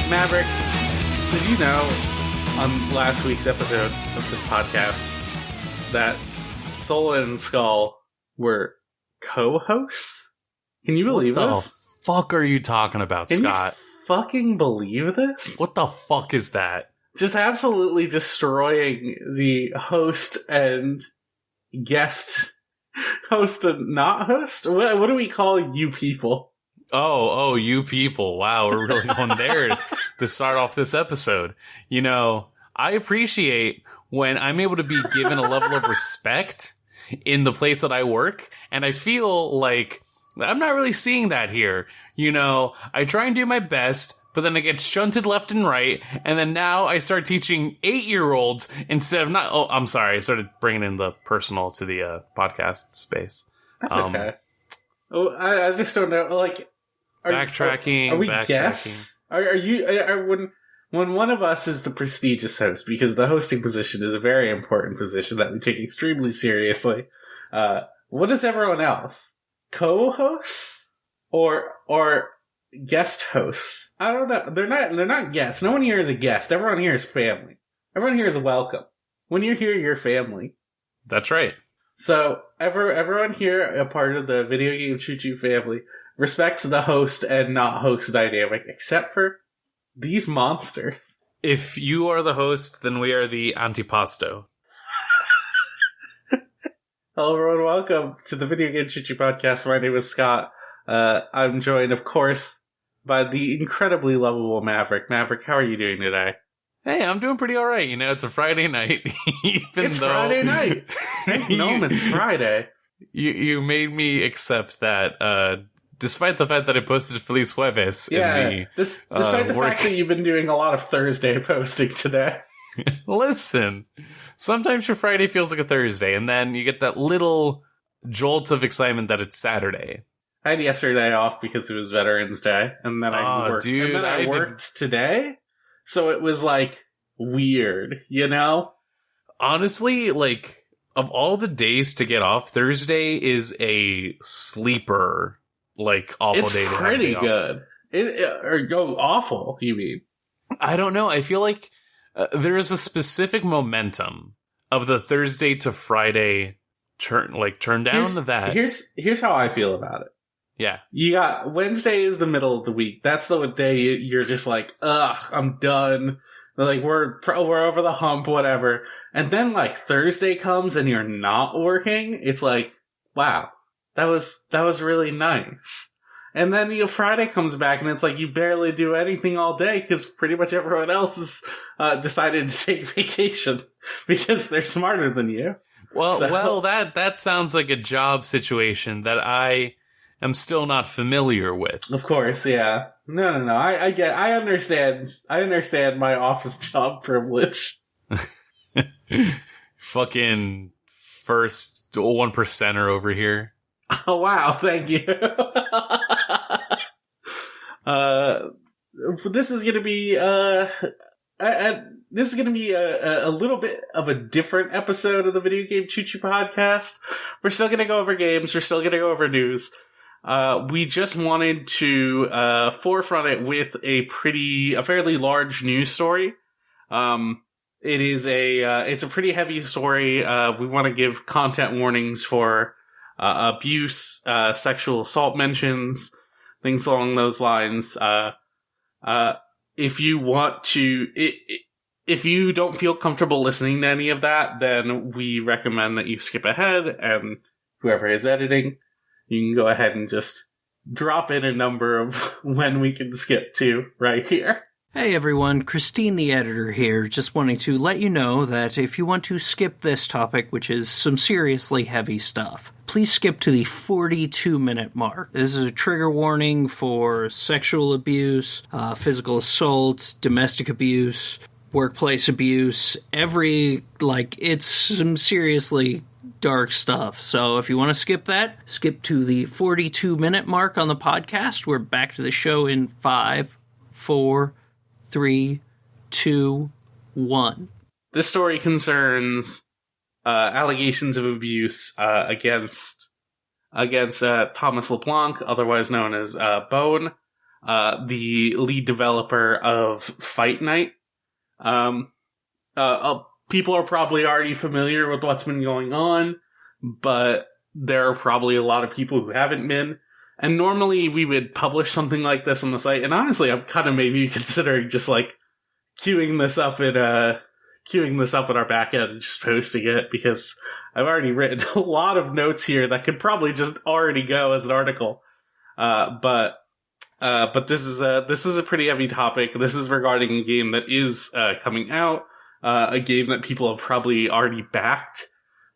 Maverick, did you know on last week's episode of this podcast that Soul and Skull were co-hosts? Can you believe this? What the fuck are you talking about, Scott? Can you fucking believe this? What the fuck is that? Just absolutely destroying the host and guest, host and not host? What do we call you people? Oh, you people. Wow, we're really going there to start off this episode. You know, I appreciate when I'm able to be given a level of respect in the place that I work, and I feel like I'm not really seeing that here. You know, I try and do my best, but then I get shunted left and right, and then now I start teaching 8-year-olds instead of not... Oh, I'm sorry, I started bringing in the personal to the podcast space. That's okay. Oh, I just don't know, like... Backtracking. Are we guests? Are you... When one of us is the prestigious host, because the hosting position is a very important position that we take extremely seriously, what is everyone else? Co-hosts? Or guest hosts? I don't know. They're not guests. No one here is a guest. Everyone here is family. Everyone here is welcome. When you're here, you're family. That's right. So, everyone here, a part of the Video Game Choo-Choo family, respects the host and not host dynamic, except for these monsters. If you are the host, then we are the antipasto. Hello everyone, welcome to the Video Game Choo-Choo podcast. My name is Scott. I'm joined, of course, by the incredibly lovable Maverick. Maverick, how are you doing today? Hey, I'm doing pretty alright. You know, it's a Friday night. Friday night! It's Friday. You made me accept that, despite the fact that I posted Feliz Jueves in the despite the fact that you've been doing a lot of Thursday posting today. Listen, sometimes your Friday feels like a Thursday, and then you get that little jolt of excitement that it's Saturday. I had yesterday off because it was Veterans Day, and then I worked. Dude, and then I worked today, so it was like weird, you know? Honestly, like, of all the days to get off, Thursday is a sleeper. Like, awful day to have. It's pretty good. Awful, you mean? I don't know. I feel like there is a specific momentum of the Thursday to Friday turn down to that. Here's how I feel about it. Yeah. You got Wednesday is the middle of the week. That's the day you're just like, ugh, I'm done. Like, we're over the hump, whatever. And then, like, Thursday comes and you're not working. It's like, wow. That was really nice. And then Friday comes back and it's like you barely do anything all day because pretty much everyone else has decided to take vacation because they're smarter than you. Well, that sounds like a job situation that I am still not familiar with. Of course, yeah. No. I understand my office job privilege. Fucking first 1%er over here. Oh wow! Thank you. This is gonna be a little bit of a different episode of the Video Game Choo-Choo podcast. We're still gonna go over games. We're still gonna go over news. We just wanted to forefront it with a fairly large news story. It's a pretty heavy story. We want to give content warnings for abuse, sexual assault mentions, things along those lines. If you don't feel comfortable listening to any of that, then we recommend that you skip ahead, and whoever is editing, you can go ahead and just drop in a number of when we can skip to right here. Hey everyone, Christine the editor here, just wanting to let you know that if you want to skip this topic, which is some seriously heavy stuff, please skip to the 42-minute mark. This is a trigger warning for sexual abuse, physical assault, domestic abuse, workplace abuse, it's some seriously dark stuff. So if you want to skip that, skip to the 42-minute mark on the podcast. We're back to the show in 5, 4, 3, 2, 1. This story concerns allegations of abuse against Thomas LeBlanc, otherwise known as Bone. the lead developer of Fight Night. People are probably already familiar with what's been going on, but there are probably a lot of people who haven't been. And normally we would publish something like this on the site, and honestly, I'm kind of maybe considering just like queuing this up in our back end and just posting it, because I've already written a lot of notes here that could probably just already go as an article. But this is a pretty heavy topic. This is regarding a game that is coming out. A game that people have probably already backed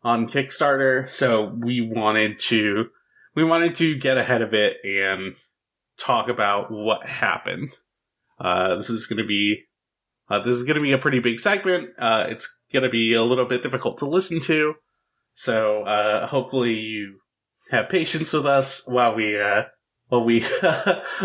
on Kickstarter, so we wanted to get ahead of it and talk about what happened. This is going to be a pretty big segment. It's going to be a little bit difficult to listen to, so hopefully you have patience with us while we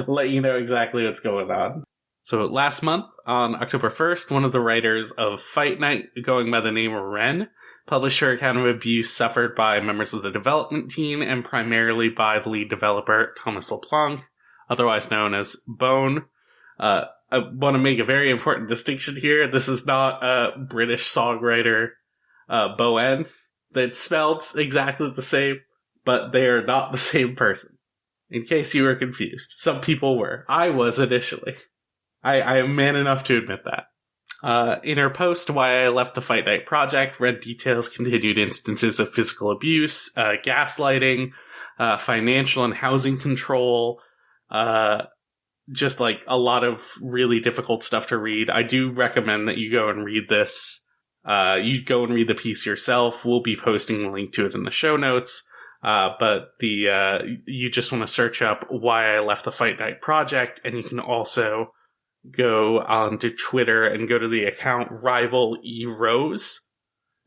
let you know exactly what's going on. So last month, on October 1st, one of the writers of Fight Night, going by the name of Ren, published her account of abuse suffered by members of the development team and primarily by the lead developer, Thomas LeBlanc, otherwise known as Bone. I want to make a very important distinction here. This is not a British songwriter, Bowen. That's spelled exactly the same, but they are not the same person. In case you were confused. Some people were. I was initially. I am man enough to admit that. In her post, Why I Left the Fight Night Project, Red details continued instances of physical abuse, gaslighting, financial and housing control, just like a lot of really difficult stuff to read. I do recommend that you go and read this. You go and read the piece yourself. We'll be posting a link to it in the show notes. But you just want to search up Why I Left the Fight Night Project, and you can also go onto Twitter and go to the account Rival E Rose,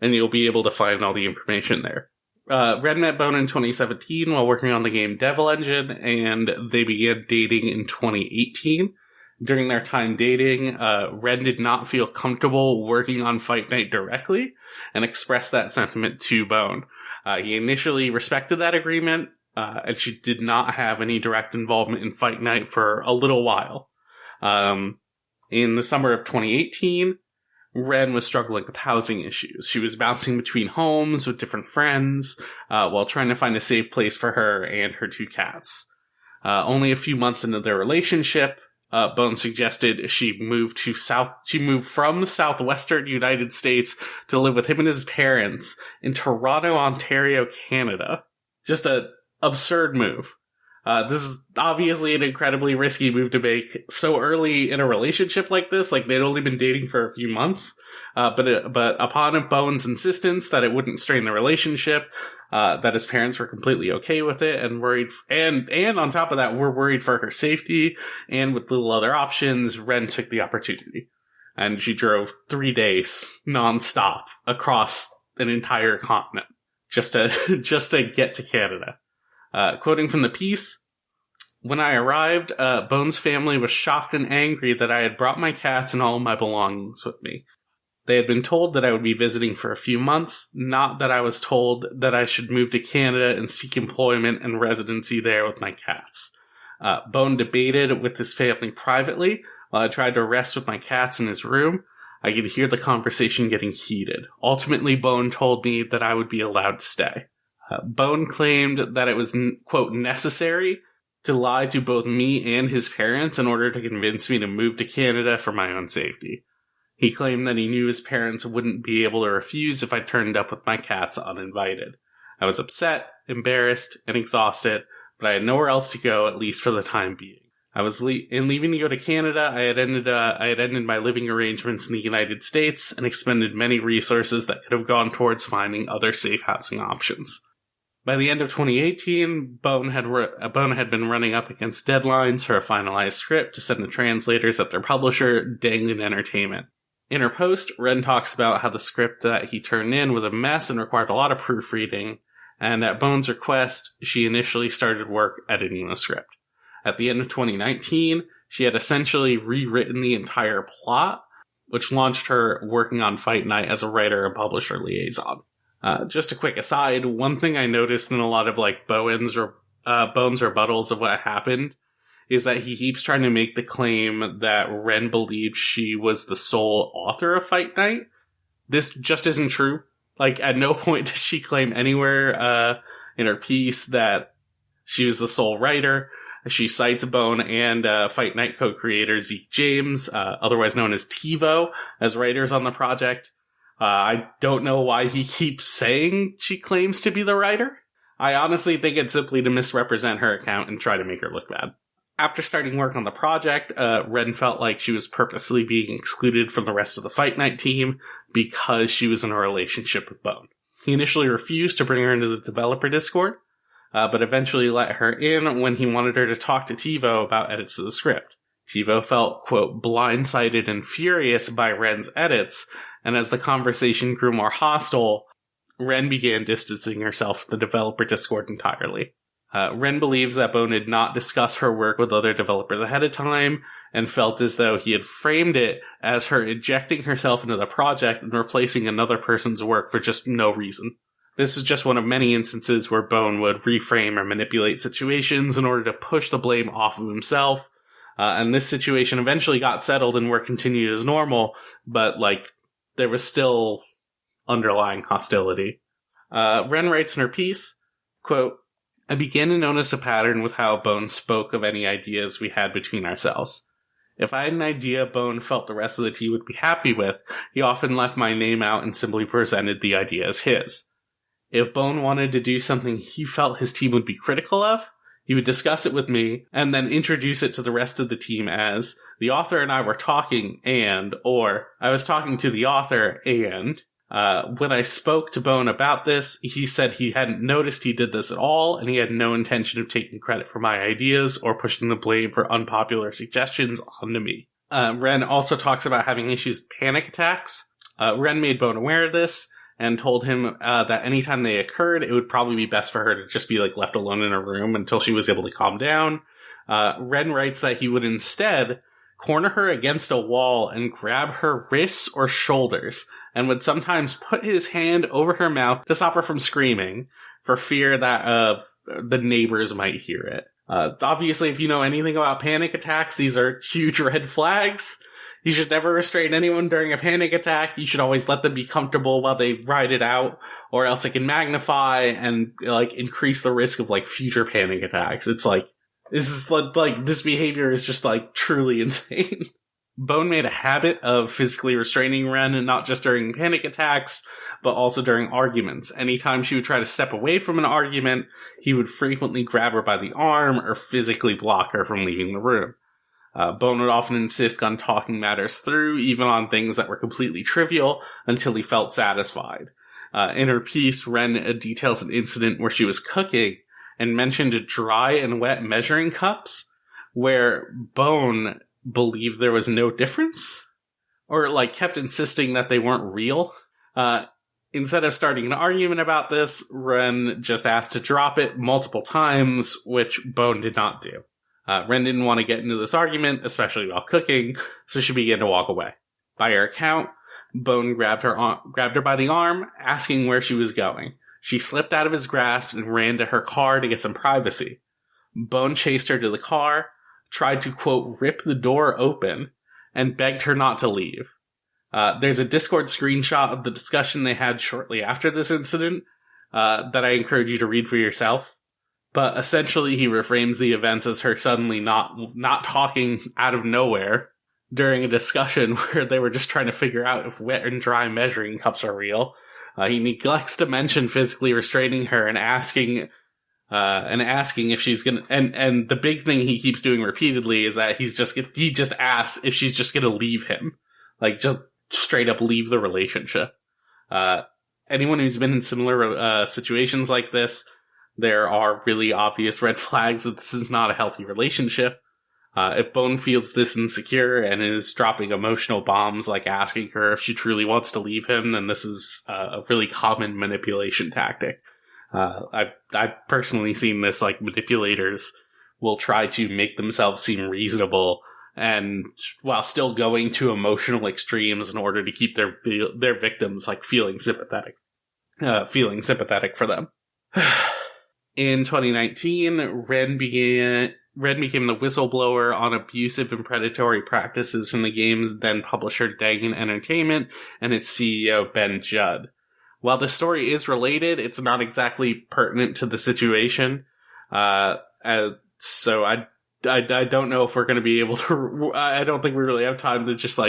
and you'll be able to find all the information there. Red met Bone in 2017 while working on the game Devil Engine, and they began dating in 2018. During their time dating, Red did not feel comfortable working on Fight Night directly, and expressed that sentiment to Bone. He initially respected that agreement, and she did not have any direct involvement in Fight Night for a little while. In the summer of 2018, Ren was struggling with housing issues. She was bouncing between homes with different friends, while trying to find a safe place for her and her two cats. Only a few months into their relationship, Bone suggested she moved from the southwestern United States to live with him and his parents in Toronto, Ontario, Canada. Just an absurd move. This is obviously an incredibly risky move to make so early in a relationship like this. Like, they'd only been dating for a few months. But upon Bone's insistence that it wouldn't strain the relationship, that his parents were completely okay with it and worried, and on top of that, were worried for her safety, and with little other options, Ren took the opportunity. And she drove 3 days nonstop across an entire continent just to get to Canada. Quoting from the piece, "When I arrived, Bone's family was shocked and angry that I had brought my cats and all my belongings with me. They had been told that I would be visiting for a few months, not that I was told that I should move to Canada and seek employment and residency there with my cats. Bone debated with his family privately while I tried to rest with my cats in his room. I could hear the conversation getting heated. Ultimately, Bone told me that I would be allowed to stay. Bone claimed that it was, quote, necessary to lie to both me and his parents in order to convince me to move to Canada for my own safety. He claimed that he knew his parents wouldn't be able to refuse if I turned up with my cats uninvited. I was upset, embarrassed, and exhausted, but I had nowhere else to go, at least for the time being. I was in leaving to go to Canada. I had ended my living arrangements in the United States and expended many resources that could have gone towards finding other safe housing options. By the end of 2018, Bone had been running up against deadlines for a finalized script to send to translators at their publisher, Dangling Entertainment. In her post, Ren talks about how the script that he turned in was a mess and required a lot of proofreading, and at Bone's request, she initially started work editing the script. At the end of 2019, she had essentially rewritten the entire plot, which launched her working on Fight Night as a writer and publisher liaison. Just a quick aside, one thing I noticed in a lot of like Bones rebuttals of what happened is that he keeps trying to make the claim that Ren believed she was the sole author of Fight Night. This just isn't true. Like, at no point does she claim anywhere in her piece that she was the sole writer. She cites Bone and Fight Night co-creator Zeke James, otherwise known as TiVo, as writers on the project. I don't know why he keeps saying she claims to be the writer. I honestly think it's simply to misrepresent her account and try to make her look bad. After starting work on the project, Ren felt like she was purposely being excluded from the rest of the Fight Night team because she was in a relationship with Bone. He initially refused to bring her into the developer Discord, but eventually let her in when he wanted her to talk to TiVo about edits to the script. TiVo felt, quote, blindsided and furious by Ren's edits, and as the conversation grew more hostile, Ren began distancing herself from the developer Discord entirely. Ren believes that Bone did not discuss her work with other developers ahead of time, and felt as though he had framed it as her injecting herself into the project and replacing another person's work for just no reason. This is just one of many instances where Bone would reframe or manipulate situations in order to push the blame off of himself, and this situation eventually got settled and work continued as normal, but, there was still underlying hostility. Ren writes in her piece, quote, I began to notice a pattern with how Bone spoke of any ideas we had between ourselves. If I had an idea Bone felt the rest of the team would be happy with, he often left my name out and simply presented the idea as his. If Bone wanted to do something he felt his team would be critical of, he would discuss it with me and then introduce it to the rest of the team as, the author and I were talking or I was talking to the author and... when I spoke to Bone about this, he said he hadn't noticed he did this at all, and he had no intention of taking credit for my ideas or pushing the blame for unpopular suggestions onto me. Ren also talks about having issues with panic attacks. Ren made Bone aware of this, and told him that anytime they occurred, it would probably be best for her to just be left alone in her room until she was able to calm down. Ren writes that he would instead corner her against a wall and grab her wrists or shoulders, and would sometimes put his hand over her mouth to stop her from screaming, for fear that the neighbors might hear it. Obviously, if you know anything about panic attacks, these are huge red flags. You should never restrain anyone during a panic attack. You should always let them be comfortable while they ride it out, or else it can magnify and increase the risk of future panic attacks. It's this behavior is just truly insane. Bone made a habit of physically restraining Ren, not just during panic attacks, but also during arguments. Anytime she would try to step away from an argument, he would frequently grab her by the arm or physically block her from leaving the room. Bone would often insist on talking matters through, even on things that were completely trivial, until he felt satisfied. In her piece, Ren details an incident where she was cooking and mentioned dry and wet measuring cups, where Bone believed there was no difference, or kept insisting that they weren't real. Instead of starting an argument about this, Ren just asked to drop it multiple times, which Bone did not do. Ren didn't want to get into this argument, especially while cooking, so she began to walk away. By her account, Bone grabbed her by the arm, asking where she was going. She slipped out of his grasp and ran to her car to get some privacy. Bone chased her to the car, tried to, quote, rip the door open, and begged her not to leave. There's a Discord screenshot of the discussion they had shortly after this incident that I encourage you to read for yourself. But essentially, he reframes the events as her suddenly not talking out of nowhere during a discussion where they were just trying to figure out if wet and dry measuring cups are real. He neglects to mention physically restraining her and asking if she's gonna, and the big thing he keeps doing repeatedly is that he just asks if she's just gonna leave him. Just straight up leave the relationship. Anyone who's been in similar situations like this, there are really obvious red flags that this is not a healthy relationship. If Bone feels this insecure and is dropping emotional bombs like asking her if she truly wants to leave him, then this is a really common manipulation tactic. I've personally seen this, manipulators will try to make themselves seem reasonable and while still going to emotional extremes in order to keep their victims feeling sympathetic for them. In 2019, Ren began Ren became the whistleblower on abusive and predatory practices from the game's then publisher Dangan Entertainment and its CEO Ben Judd. While the story is related, it's not exactly pertinent to the situation. So I don't know if we're going to be able to. I don't think we really have time to just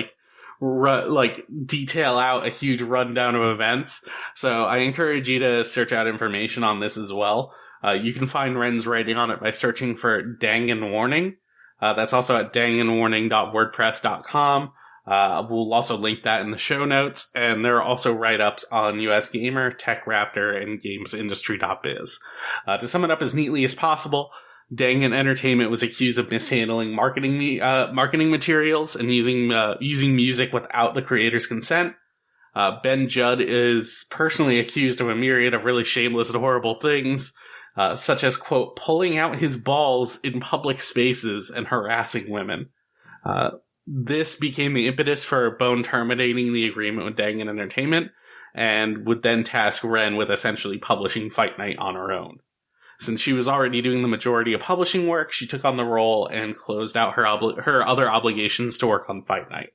detail out a huge rundown of events. So I encourage you to search out information on this as well. You can find Ren's writing on it by searching for Dangan Warning. That's also at danganwarning.wordpress.com. We'll also link that in the show notes, and there are also write-ups on US Gamer, TechRaptor, and GamesIndustry.biz. To sum it up as neatly as possible, Dangan Entertainment was accused of mishandling marketing materials and using music without the creator's consent. Ben Judd is personally accused of a myriad of really shameless and horrible things, such as, quote, pulling out his balls in public spaces and harassing women. This became the impetus for Bone terminating the agreement with Dangan Entertainment, and would then task Ren with essentially publishing Fight Night on her own. Since she was already doing the majority of publishing work, she took on the role and closed out her other obligations to work on Fight Night.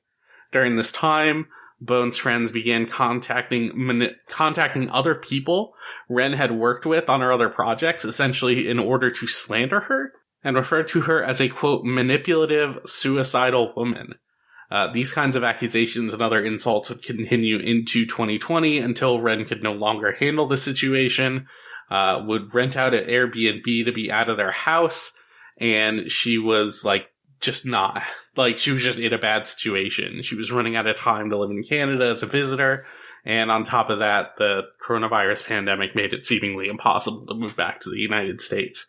During this time, Bone's friends began contacting other people Ren had worked with on her other projects, essentially in order to slander her, and referred to her as a, quote, manipulative, suicidal woman. These kinds of accusations and other insults would continue into 2020 until Ren could no longer handle the situation, would rent out an Airbnb to be out of their house, and she was, just not. She was just in a bad situation. She was running out of time to live in Canada as a visitor, and on top of that, the coronavirus pandemic made it seemingly impossible to move back to the United States.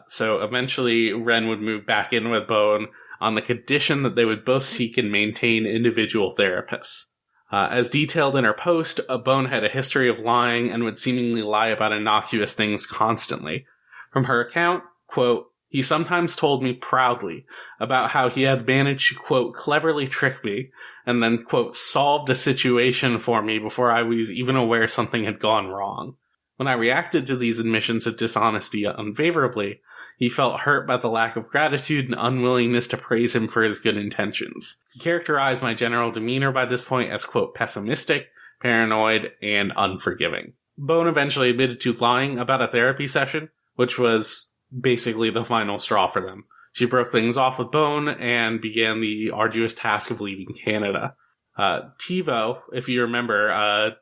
So eventually, Ren would move back in with Bone on the condition that they would both seek and maintain individual therapists. As detailed in her post, Bone had a history of lying and would seemingly lie about innocuous things constantly. From her account, quote, he sometimes told me proudly about how he had managed to, quote, cleverly trick me and then, quote, solved a situation for me before I was even aware something had gone wrong. When I reacted to these admissions of dishonesty unfavorably, he felt hurt by the lack of gratitude and unwillingness to praise him for his good intentions. He characterized my general demeanor by this point as, quote, pessimistic, paranoid, and unforgiving. Bone eventually admitted to lying about a therapy session, which was basically the final straw for them. She broke things off with Bone and began the arduous task of leaving Canada. TiVo, if you remember,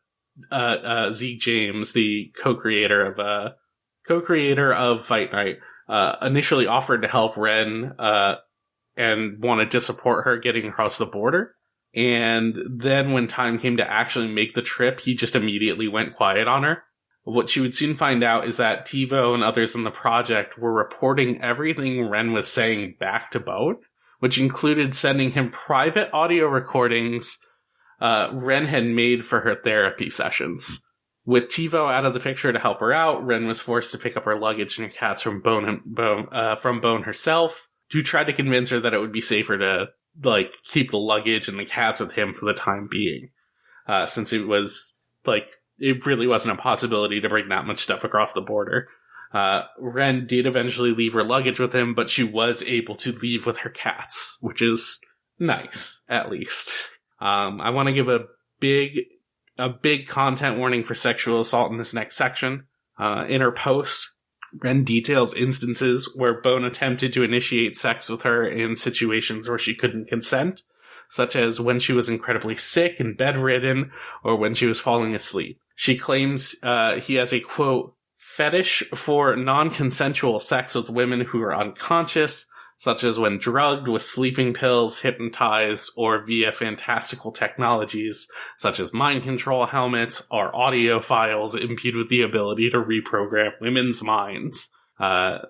Zeke James, the co-creator of Fight Night, initially offered to help Ren, and wanted to support her getting across the border. And then when time came to actually make the trip, he just immediately went quiet on her. What she would soon find out is that TiVo and others in the project were reporting everything Ren was saying back to Bone, which included sending him private audio recordings Ren had made for her therapy sessions. With TiVo out of the picture to help her out, Ren was forced to pick up her luggage and her cats from Bone herself, who tried to convince her that it would be safer to keep the luggage and the cats with him for the time being, since it was it really wasn't a possibility to bring that much stuff across the border. Ren did eventually leave her luggage with him, but she was able to leave with her cats, which is nice, at least. I want to give a big content warning for sexual assault in this next section. In her post, Ren details instances where Bone attempted to initiate sex with her in situations where she couldn't consent, such as when she was incredibly sick and bedridden, or when she was falling asleep. She claims he has a, quote, fetish for non-consensual sex with women who are unconscious, such as when drugged with sleeping pills, hypnotized, or via fantastical technologies, such as mind control helmets or audio files imbued with the ability to reprogram women's minds.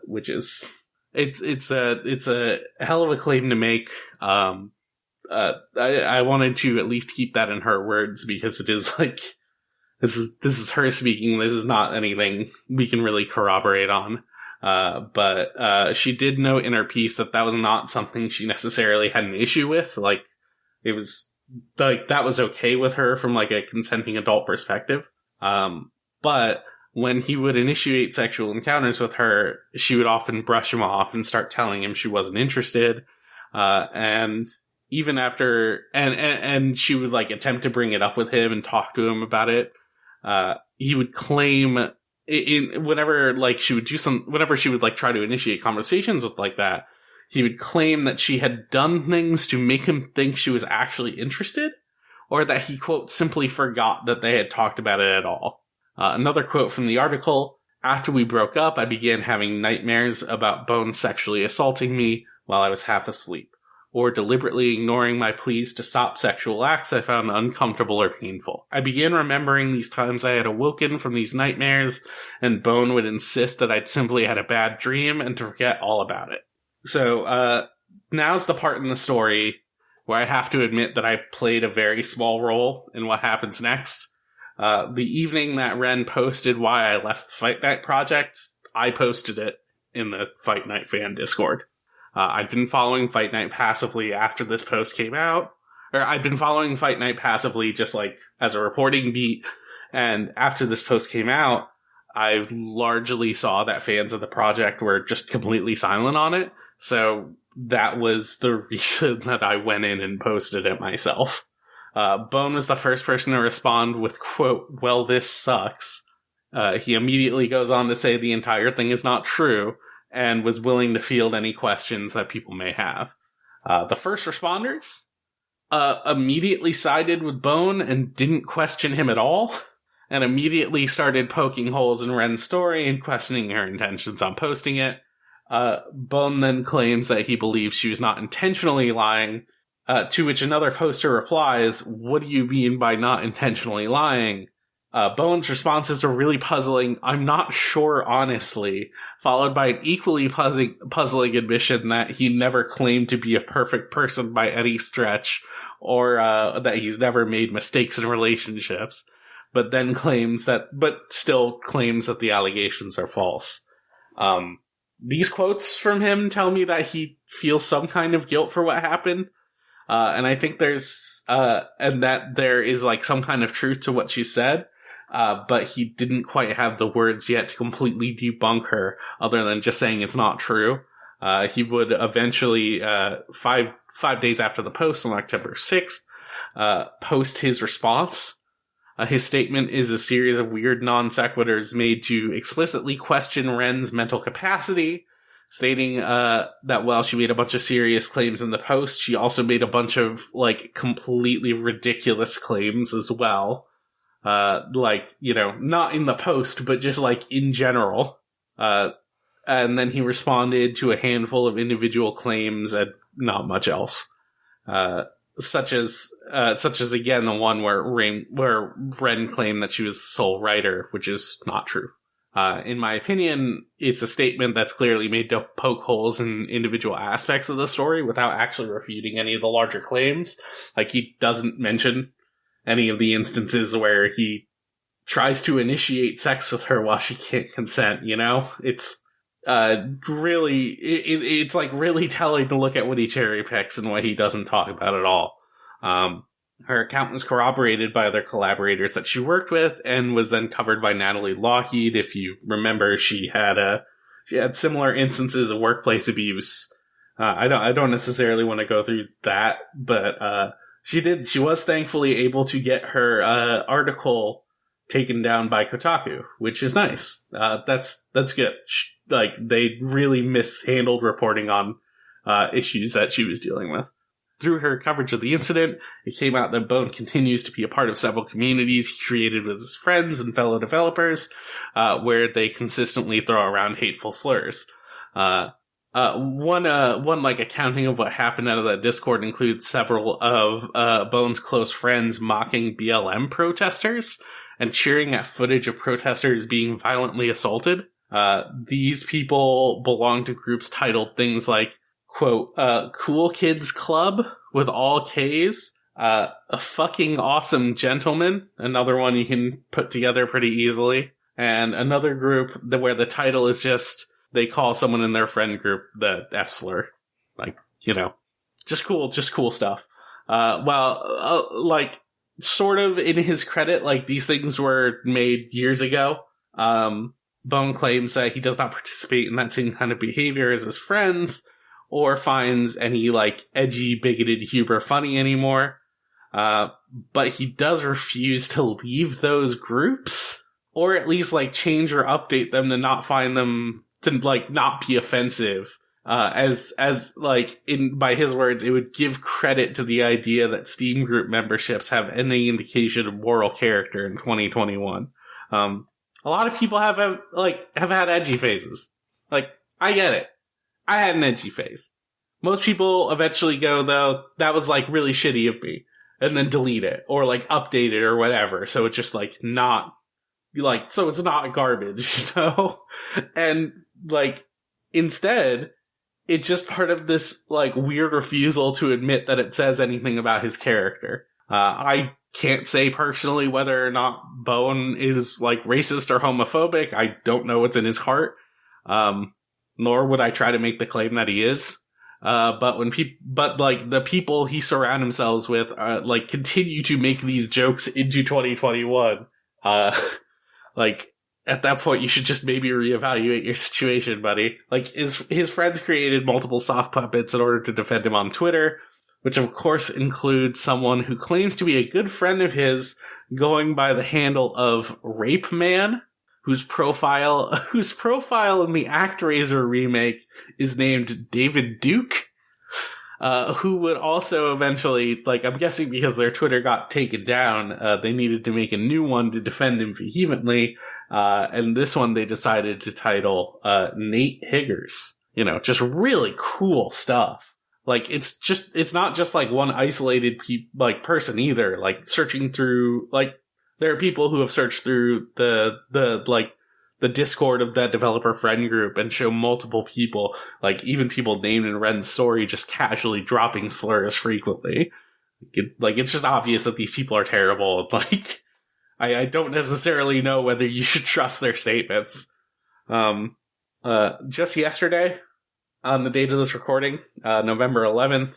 Which is, it's a hell of a claim to make. I wanted to at least keep that in her words, because it is this is her speaking. This is not anything we can really corroborate on. But she did note in her piece that was not something she necessarily had an issue with. It was, that was okay with her from, a consenting adult perspective. But when he would initiate sexual encounters with her, she would often brush him off and start telling him she wasn't interested. And even after, and she would like attempt to bring it up with him and talk to him about it. He would claim whenever like she would whenever she would like try to initiate conversations with like that, he would claim that she had done things to make him think she was actually interested, or that he, quote, simply forgot that they had talked about it at all. Another quote from the article: "After we broke up, I began having nightmares about Bones sexually assaulting me while I was half asleep, or deliberately ignoring my pleas to stop sexual acts I found uncomfortable or painful. I began remembering these times I had awoken from these nightmares, and Bone would insist that I'd simply had a bad dream and to forget all about it." So, now's the part in the story where I have to admit that I played a very small role in what happens next. The evening that Ren posted why I left the Fight Night project, I posted it in the Fight Night fan Discord. I'd been following Fight Night passively after this post came out. Or I'd been following Fight Night passively just like as a reporting beat. And after this post came out, I largely saw that fans of the project were just completely silent on it. So that was the reason that I went in and posted it myself. Bone was the first person to respond with, quote, "Well, this sucks." He immediately goes on to say the entire thing is not true, and was willing to field any questions that people may have. The first responders immediately sided with Bone and didn't question him at all, and immediately started poking holes in Ren's story and questioning her intentions on posting it. Bone then claims that he believes she was not intentionally lying, to which another poster replies, "What do you mean by not intentionally lying?" Bone's responses are really puzzling. "I'm not sure, honestly," followed by an equally puzzling admission that he never claimed to be a perfect person by any stretch, or that he's never made mistakes in relationships, but still claims that the allegations are false. These quotes from him tell me that he feels some kind of guilt for what happened. And I think and that there is like some kind of truth to what she said. But he didn't quite have the words yet to completely debunk her, other than just saying it's not true. He would eventually, 5 days after the post on October 6th, post his response. His statement is a series of weird non sequiturs made to explicitly question Ren's mental capacity, stating that while she made a bunch of serious claims in the post, she also made a bunch of like completely ridiculous claims as well. Not in the post, but just like in general. And then he responded to a handful of individual claims and not much else. Such as again the one where Ren claimed that she was the sole writer, which is not true. In my opinion, it's a statement that's clearly made to poke holes in individual aspects of the story without actually refuting any of the larger claims. Like, he doesn't mention any of the instances where he tries to initiate sex with her while she can't consent, you know? It's it's like really telling to look at what he cherry picks and what he doesn't talk about at all. Her account was corroborated by other collaborators that she worked with and was then covered by Natalie Lougheed. If you remember, she had similar instances of workplace abuse. I don't necessarily want to go through that, but she was thankfully able to get her article taken down by Kotaku, which is nice. That's good. Like, they really mishandled reporting on issues that she was dealing with. Through her coverage of the incident, it came out that Bone continues to be a part of several communities he created with his friends and fellow developers, where they consistently throw around hateful slurs. One like accounting of what happened out of that Discord includes several of Bone's close friends mocking BLM protesters and cheering at footage of protesters being violently assaulted. These people belong to groups titled things like, quote, Cool Kids Club with all Ks, a fucking awesome gentleman, another one you can put together pretty easily, and another group where the title is just, they call someone in their friend group the F slur. Like, just cool stuff. Sort of in his credit, like, these things were made years ago. Bone claims that he does not participate in that same kind of behavior as his friends, or finds any, like, edgy, bigoted humor funny anymore. But he does refuse to leave those groups, or at least, like, change or update them to not find them, to, like, not be offensive. As like, by his words, it would give credit to the idea that Steam group memberships have any indication of moral character in 2021. A lot of people have had edgy phases. Like, I get it. I had an edgy phase. Most people eventually go, though, that was, like, really shitty of me. And then delete it, or, like, update it, or whatever. So it's just, like, not, like, so it's not garbage, you know? And, like, instead, it's just part of this, like, weird refusal to admit that it says anything about his character. I can't say personally whether or not Bone is, like, racist or homophobic. I don't know what's in his heart. Nor would I try to make the claim that he is. But the people he surround himself with, like, continue to make these jokes into 2021. Like, at that point, you should just maybe reevaluate your situation, buddy. Like, his friends created multiple sock puppets in order to defend him on Twitter, which of course includes someone who claims to be a good friend of his, going by the handle of Rape Man, whose profile in the ActRaiser remake is named David Duke, who would also eventually, like, I'm guessing because their Twitter got taken down, they needed to make a new one to defend him vehemently. And this one they decided to title, Nate Higgers. You know, just really cool stuff. Like, it's not just, like, one isolated, person either. Like, searching through, like, there are people who have searched through the Discord of that developer friend group and show multiple people, like, even people named in Ren's story, just casually dropping slurs frequently. It's just obvious that these people are terrible. Like, I don't necessarily know whether you should trust their statements. Just yesterday, on the date of this recording, November 11th,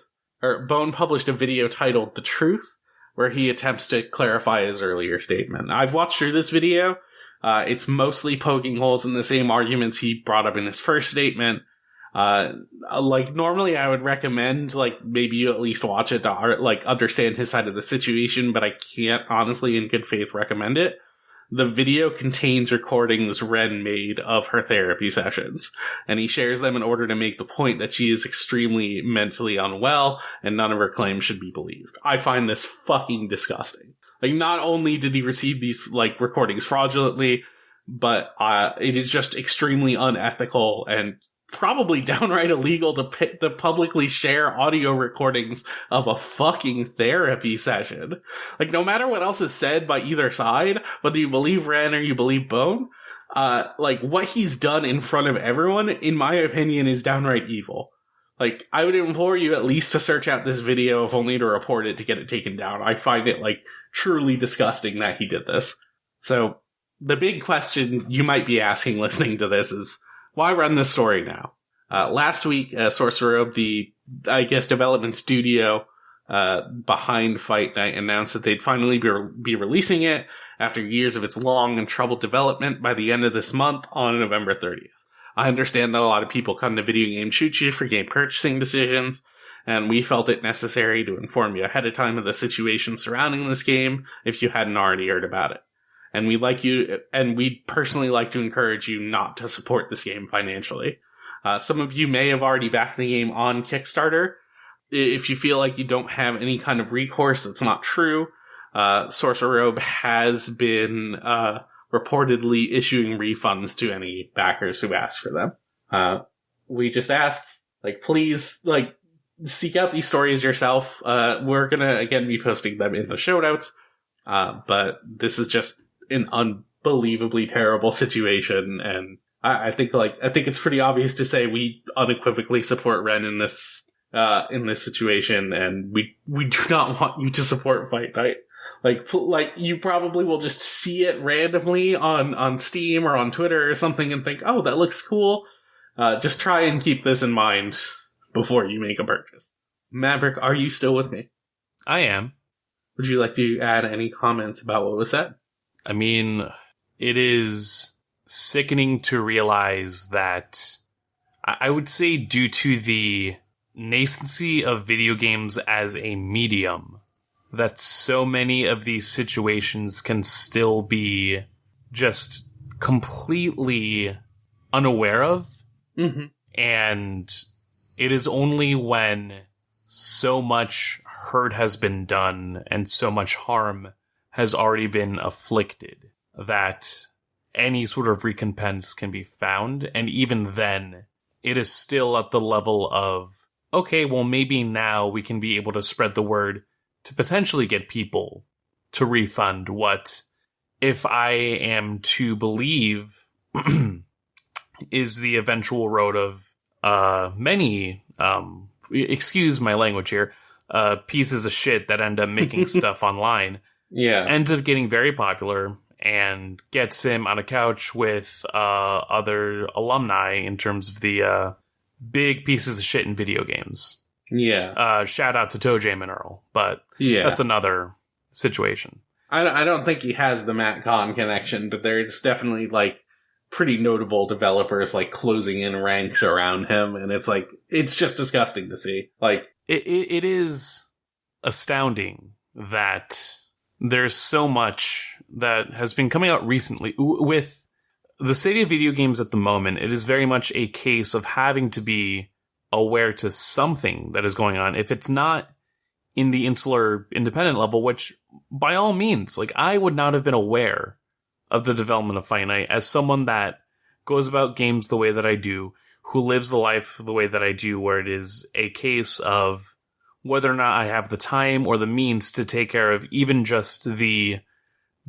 Bone published a video titled The Truth, where he attempts to clarify his earlier statement. I've watched through this video. It's mostly poking holes in the same arguments he brought up in his first statement. Like, normally I would recommend, like, maybe you at least watch it to, like, understand his side of the situation, but I can't honestly in good faith recommend it. The video contains recordings Ren made of her therapy sessions, and he shares them in order to make the point that she is extremely mentally unwell, and none of her claims should be believed. I find this fucking disgusting. Like, not only did he receive these, like, recordings fraudulently, but it is just extremely unethical and probably downright illegal to publicly share audio recordings of a fucking therapy session. Like, no matter what else is said by either side, whether you believe Ren or you believe Bone, like, what he's done in front of everyone, in my opinion, is downright evil. Like, I would implore you at least to search out this video, if only to report it to get it taken down. I find it, like, truly disgusting that he did this. So, the big question you might be asking listening to this is, why run this story now? Last week, Sorcerer, the, I guess, development studio behind Fight Night, announced that they'd finally be releasing it after years of its long and troubled development by the end of this month on November 30th. I understand that a lot of people come to Video Game Choo Choo for game purchasing decisions, and we felt it necessary to inform you ahead of time of the situation surrounding this game if you hadn't already heard about it. And we'd personally like to encourage you not to support this game financially. Some of you may have already backed the game on Kickstarter. If you feel like you don't have any kind of recourse, that's not true. Sorcerer has been reportedly issuing refunds to any backers who ask for them. We just ask, like, please, like, seek out these stories yourself. We're gonna, again, be posting them in the show notes. But this is just an unbelievably terrible situation, and I think it's pretty obvious to say we unequivocally support Ren in this situation, and we do not want you to support Fight Night. Like you probably will just see it randomly on Steam or on Twitter or something and think, oh, that looks cool. Just try and keep this in mind before you make a purchase. Maverick, are you still with me? I am. Would you like to add any comments about what was said? I mean, it is sickening to realize that I would say due to the nascency of video games as a medium, that so many of these situations can still be just completely unaware of. Mm-hmm. And it is only when so much hurt has been done and so much harm has already been afflicted that any sort of recompense can be found. And even then, it is still at the level of, okay, well, maybe now we can be able to spread the word to potentially get people to refund what, if I am to believe, is the eventual road of many, excuse my language here, pieces of shit that end up making stuff online. Yeah. Ends up getting very popular and gets him on a couch with other alumni in terms of the big pieces of shit in video games. Yeah. Shout out to Toe Jam and Earl, but that's another situation. I don't think he has the Matt Kahn connection, but there's definitely, like, pretty notable developers, like, closing in ranks around him, and it's, like, it's just disgusting to see. Like, It is astounding that there's so much that has been coming out recently. With the state of video games at the moment, it is very much a case of having to be aware to something that is going on. If it's not in the insular independent level, which by all means, like, I would not have been aware of the development of Fight Night as someone that goes about games the way that I do, who lives the life the way that I do, where it is a case of whether or not I have the time or the means to take care of even just the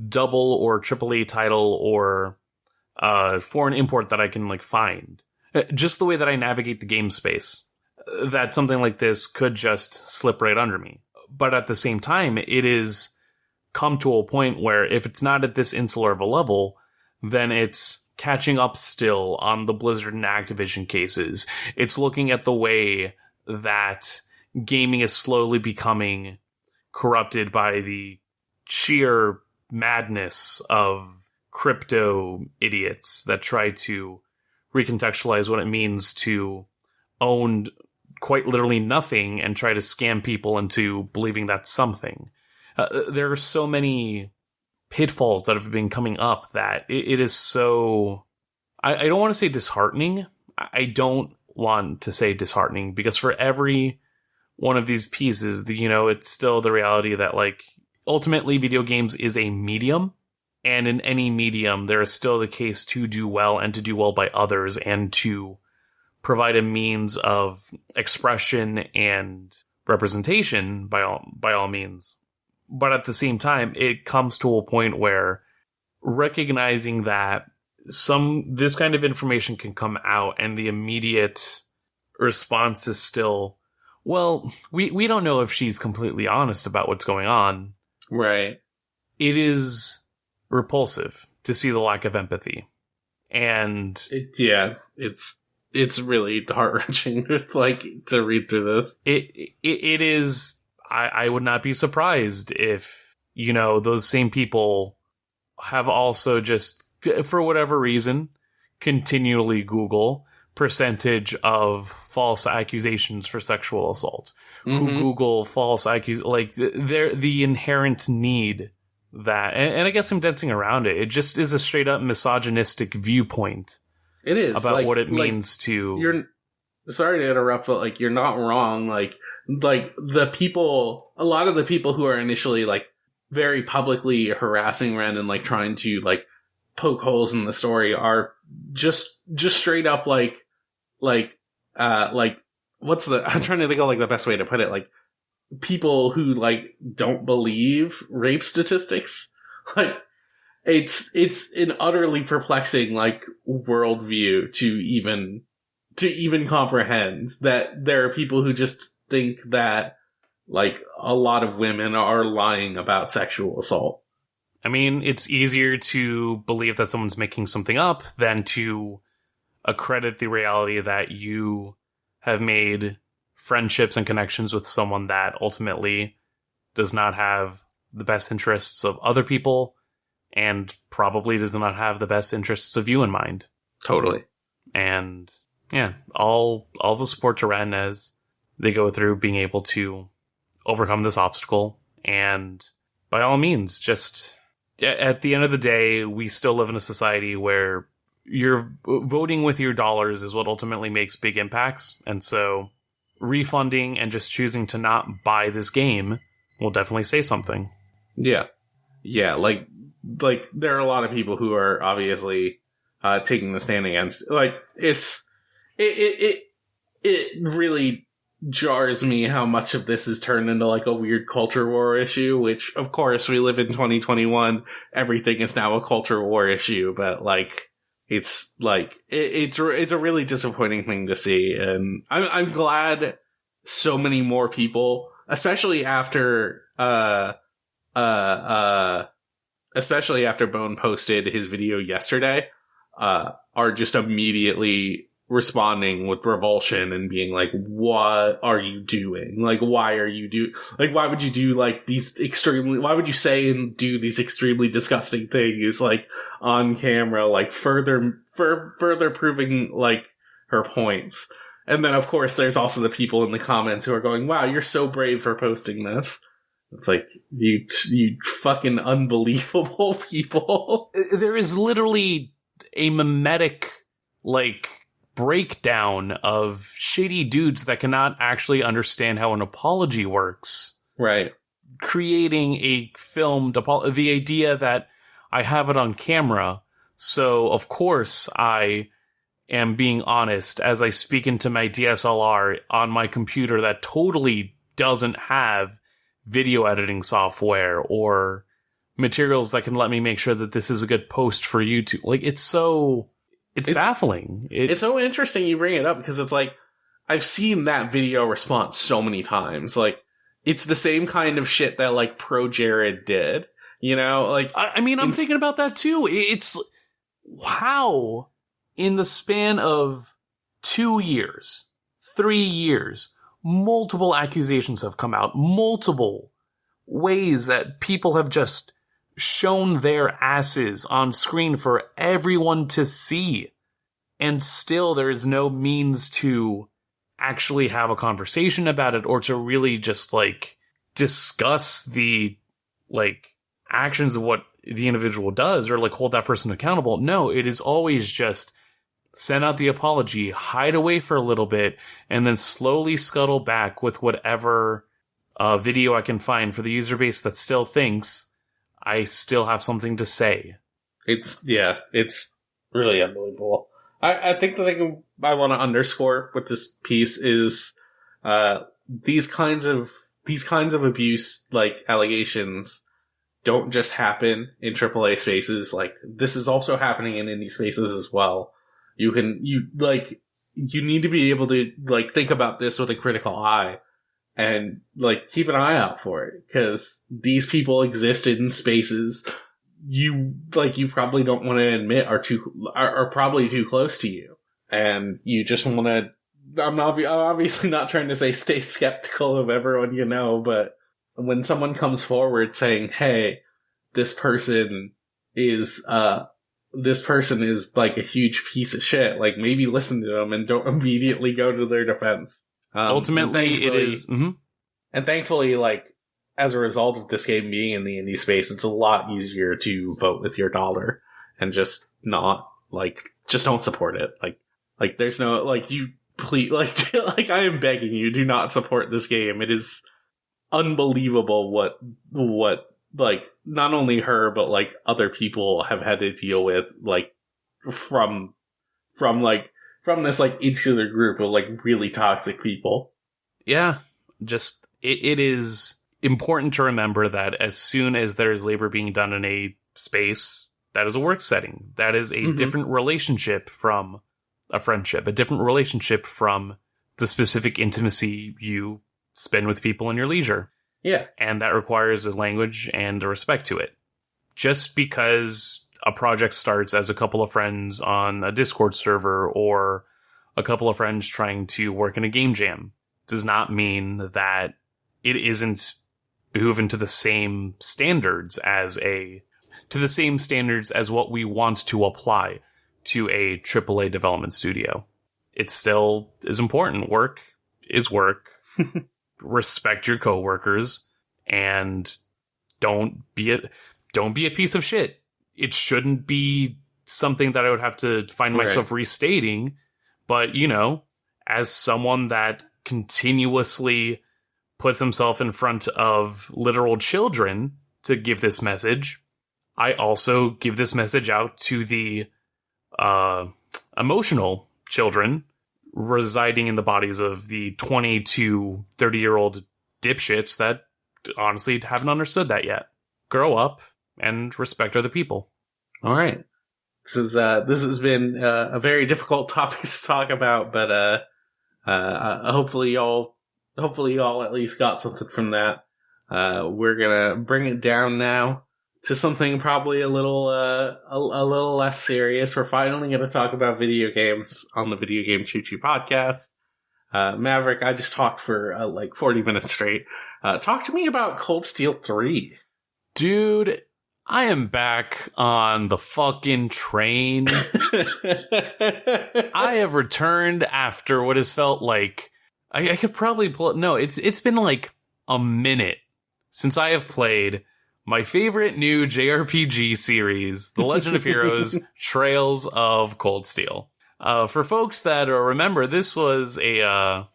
double or triple A title or foreign import that I can, like, find. Just the way that I navigate the game space, that something like this could just slip right under me. But at the same time, it is come to a point where if it's not at this insular of a level, then it's catching up still on the Blizzard and Activision cases. It's looking at the way that gaming is slowly becoming corrupted by the sheer madness of crypto idiots that try to recontextualize what it means to own quite literally nothing and try to scam people into believing that's something. There are so many pitfalls that have been coming up that it is so... I don't want to say disheartening. I don't want to say disheartening, because for every one of these pieces, it's still the reality that, like, ultimately video games is a medium, and in any medium, there is still the case to do well and to do well by others and to provide a means of expression and representation by all means. But at the same time, it comes to a point where recognizing that this kind of information can come out and the immediate response is still, well, we don't know if she's completely honest about what's going on. right. It is repulsive to see the lack of empathy. And It's really heart-wrenching, like, to read through this. It is. I would not be surprised if, those same people have also just, for whatever reason, continually Google percentage of false accusations for sexual assault. Mm-hmm. Who Google false accusations, like, the inherent need that, and I guess I'm dancing around it. It just is a straight up misogynistic viewpoint. It is about what it means to... You're sorry to interrupt, but, like, you're not wrong. Like the people, a lot of the people who are initially, like, very publicly harassing Ren and, like, trying to, like, poke holes in the story are just straight up like what's the, I'm trying to think of, like, the best way to put it, like, people who, like, don't believe rape statistics. Like, it's an utterly perplexing, like, worldview to even comprehend that there are people who just think that, like, a lot of women are lying about sexual assault. I mean, it's easier to believe that someone's making something up than to accredit the reality that you have made friendships and connections with someone that ultimately does not have the best interests of other people, and probably does not have the best interests of you in mind. Totally. And yeah, all the support to Ren as they go through being able to overcome this obstacle. And by all means, just at the end of the day, we still live in a society where you're voting with your dollars is what ultimately makes big impacts. And so refunding and just choosing to not buy this game will definitely say something. Yeah. Yeah, like there are a lot of people who are obviously taking the stand against. Like, it really jars me how much of this has turned into like a weird culture war issue, which of course we live in 2021. Everything is now a culture war issue, but like, it's a really disappointing thing to see. And I'm glad so many more people, especially after Bone posted his video yesterday, are just immediately responding with revulsion and being like, what are you doing? Like, why would you do like why would you say and do these extremely disgusting things, like, on camera, like, further proving, like, her points. And then, of course, there's also the people in the comments who are going, wow, you're so brave for posting this. It's like, you fucking unbelievable people. There is literally a mimetic, like, breakdown of shitty dudes that cannot actually understand how an apology works. Right. Creating a filmed apology. The idea that I have it on camera, so of course I am being honest as I speak into my DSLR on my computer that totally doesn't have video editing software or materials that can let me make sure that this is a good post for YouTube. Like, it's baffling. It's so interesting you bring it up, because it's like, I've seen that video response so many times. Like, it's the same kind of shit that, like, Pro Jared did, you know? Like, I mean, I'm thinking about that too. It's how in the span of 2 years, 3 years, multiple accusations have come out, multiple ways that people have just shown their asses on screen for everyone to see. And still there is no means to actually have a conversation about it, or to really just, like, discuss the, like, actions of what the individual does, or, like, hold that person accountable. No, it is always just send out the apology, hide away for a little bit, and then slowly scuttle back with whatever video I can find for the user base that still thinks I still have something to say. It's really unbelievable. I think the thing I want to underscore with this piece is these kinds of abuse, like, allegations don't just happen in AAA spaces. Like, this is also happening in indie spaces as well. You need to be able to, like, think about this with a critical eye and, like, keep an eye out for it, because these people existed in spaces you probably don't want to admit are probably too close to you, and you just want to. I'm obviously not trying to say stay skeptical of everyone you know, but when someone comes forward saying, "Hey, this person is like a huge piece of shit," like, maybe listen to them and don't immediately go to their defense. Ultimately, it is, and thankfully, like, as a result of this game being in the indie space, it's a lot easier to vote with your dollar and just not, like, just don't support it. Like there's no, like, you please, like, I am begging you, do not support this game. It is unbelievable what, like, not only her, but, like, other people have had to deal with, like, from this, like, insular group of, like, really toxic people. Yeah, just, it is important to remember that as soon as there is labor being done in a space, that is a work setting. That is a different relationship from a friendship, a different relationship from the specific intimacy you spend with people in your leisure. Yeah. And that requires a language and a respect to it. Just because a project starts as a couple of friends on a Discord server or a couple of friends trying to work in a game jam does not mean that it isn't behooving to the same standards as a to the same standards as what we want to apply to a AAA development studio. It still is important. Work is work. Respect your coworkers, and don't be a piece of shit. It shouldn't be something that I would have to find myself restating, but as someone that continuously puts himself in front of literal children to give this message, I also give this message out to the emotional children residing in the bodies of the 20 to 30-year-old dipshits that honestly haven't understood that yet. Grow up and respect other people. All right. This has been a very difficult topic to talk about, but hopefully y'all at least got something from that. We're gonna bring it down now to something probably a little less serious. We're finally gonna talk about video games on the Video Game Choo Choo podcast. Maverick, I just talked for 40 minutes straight. Talk to me about Cold Steel 3. Dude, I am back on the fucking train. I have returned after what has felt like... I could probably pull it... No, it's been like a minute since I have played my favorite new JRPG series, The Legend of Heroes Trails of Cold Steel. For folks that remember, this was an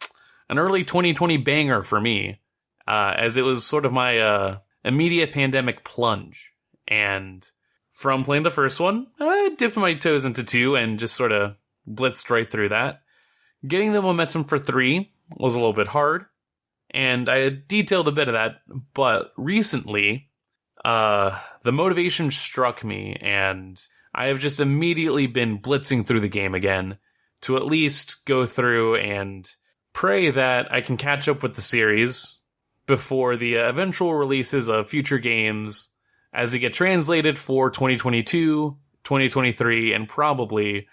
early 2020 banger for me, as it was sort of my immediate pandemic plunge. And from playing the first one, I dipped my toes into 2 and just sort of blitzed right through that. Getting the momentum for 3 was a little bit hard, and I had detailed a bit of that, but recently, the motivation struck me, and I have just immediately been blitzing through the game again to at least go through and pray that I can catch up with the series before the eventual releases of future games as they get translated for 2022, 2023, and probably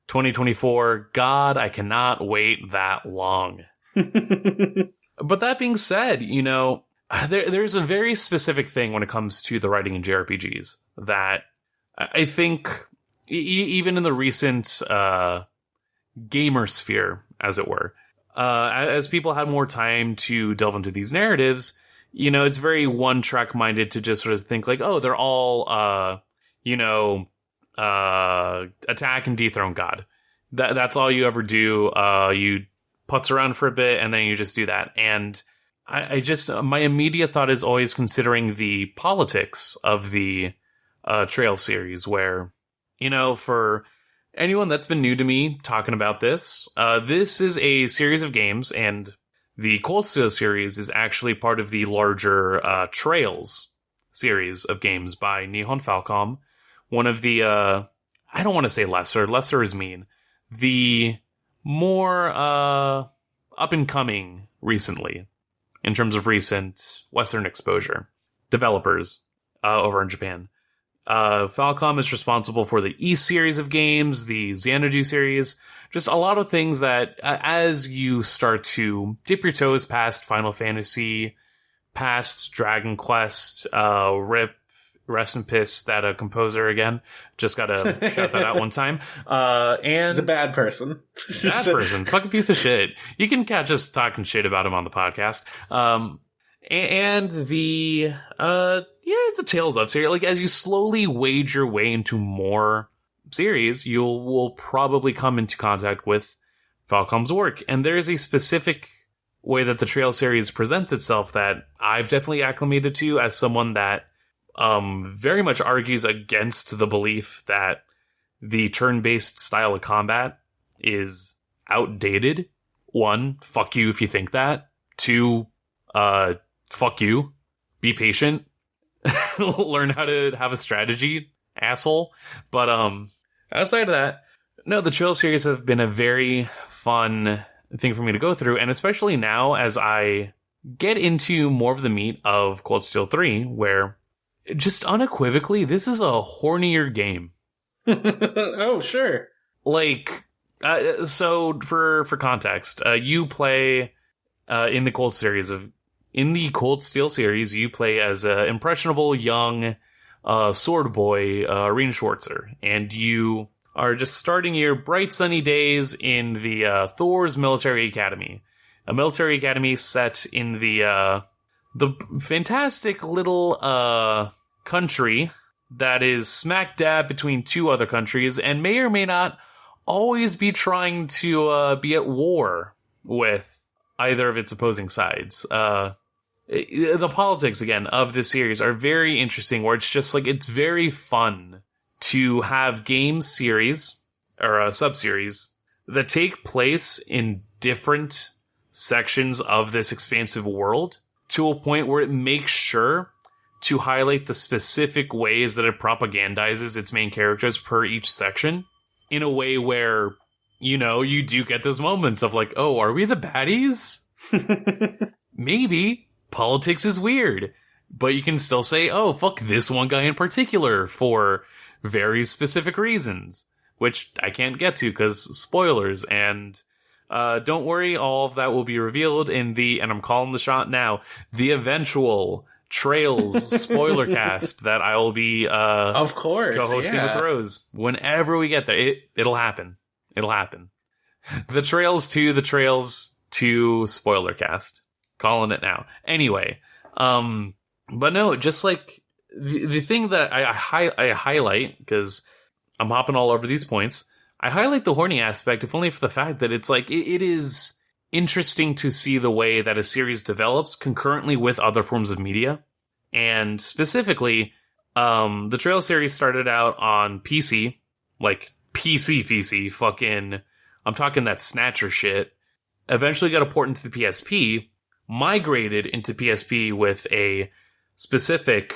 2024. God, I cannot wait that long. But that being said, there's a very specific thing when it comes to the writing in JRPGs that I think, even in the recent gamer sphere, as it were, as people had more time to delve into these narratives, it's very one-track minded to just sort of think like, oh, they're all, attack and dethrone God. That's all you ever do. You putz around for a bit and then you just do that. And I just, my immediate thought is always considering the politics of the Trail series where, for anyone that's been new to me talking about this, this is a series of games, and the Cold Steel series is actually part of the larger Trails series of games by Nihon Falcom. One of the, I don't want to say lesser is mean, the more up-and-coming recently, in terms of recent Western exposure, developers over in Japan. Falcom is responsible for the East series of games, the Xanadu series, just a lot of things that, as you start to dip your toes past Final Fantasy, past Dragon Quest, rest in piss, that composer again. Just gotta shout that out one time. And he's a bad person. Bad person. Fucking piece of shit. You can catch us talking shit about him on the podcast. And the Tales of series. Like, as you slowly wade your way into more series, will probably come into contact with Falcom's work. And there's a specific way that the Trail series presents itself that I've definitely acclimated to as someone that very much argues against the belief that the turn-based style of combat is outdated. 1, fuck you if you think that. 2, fuck you. Be patient. Learn how to have a strategy, asshole. But outside of that, no, the Trail series have been a very fun thing for me to go through, and especially now as I get into more of the meat of Cold Steel 3, where just unequivocally, this is a hornier game. Oh, sure. Like, so for context, you play in the Cold Steel series, you play as an impressionable young sword boy, Reen Schwarzer, and you are just starting your bright sunny days in the Thor's Military Academy, a military academy set in the fantastic little country that is smack dab between two other countries and may or may not always be trying to be at war with either of its opposing sides. The politics, again, of this series are very interesting, where it's just like, it's very fun to have game series or sub-series that take place in different sections of this expansive world to a point where it makes sure to highlight the specific ways that it propagandizes its main characters per each section in a way where, you know, you do get those moments of like, oh, are we the baddies? Maybe. Politics is weird. But you can still say, oh, fuck this one guy in particular for very specific reasons, which I can't get to because spoilers. And don't worry, all of that will be revealed in and I'm calling the shot now, the eventual Trails spoiler cast that I will be of course, co-hosting with Rose whenever we get there. It'll happen. It'll happen. The Trails 2 spoiler cast. Calling it now. Anyway, but no, just like the thing that I highlight, because I'm hopping all over these points, I highlight the horny aspect, if only for the fact that it's like, it is interesting to see the way that a series develops concurrently with other forms of media. And specifically, the Trail series started out on PC, like PC, fucking, I'm talking that Snatcher shit. Eventually got a port into the PSP, migrated into PSP with a specific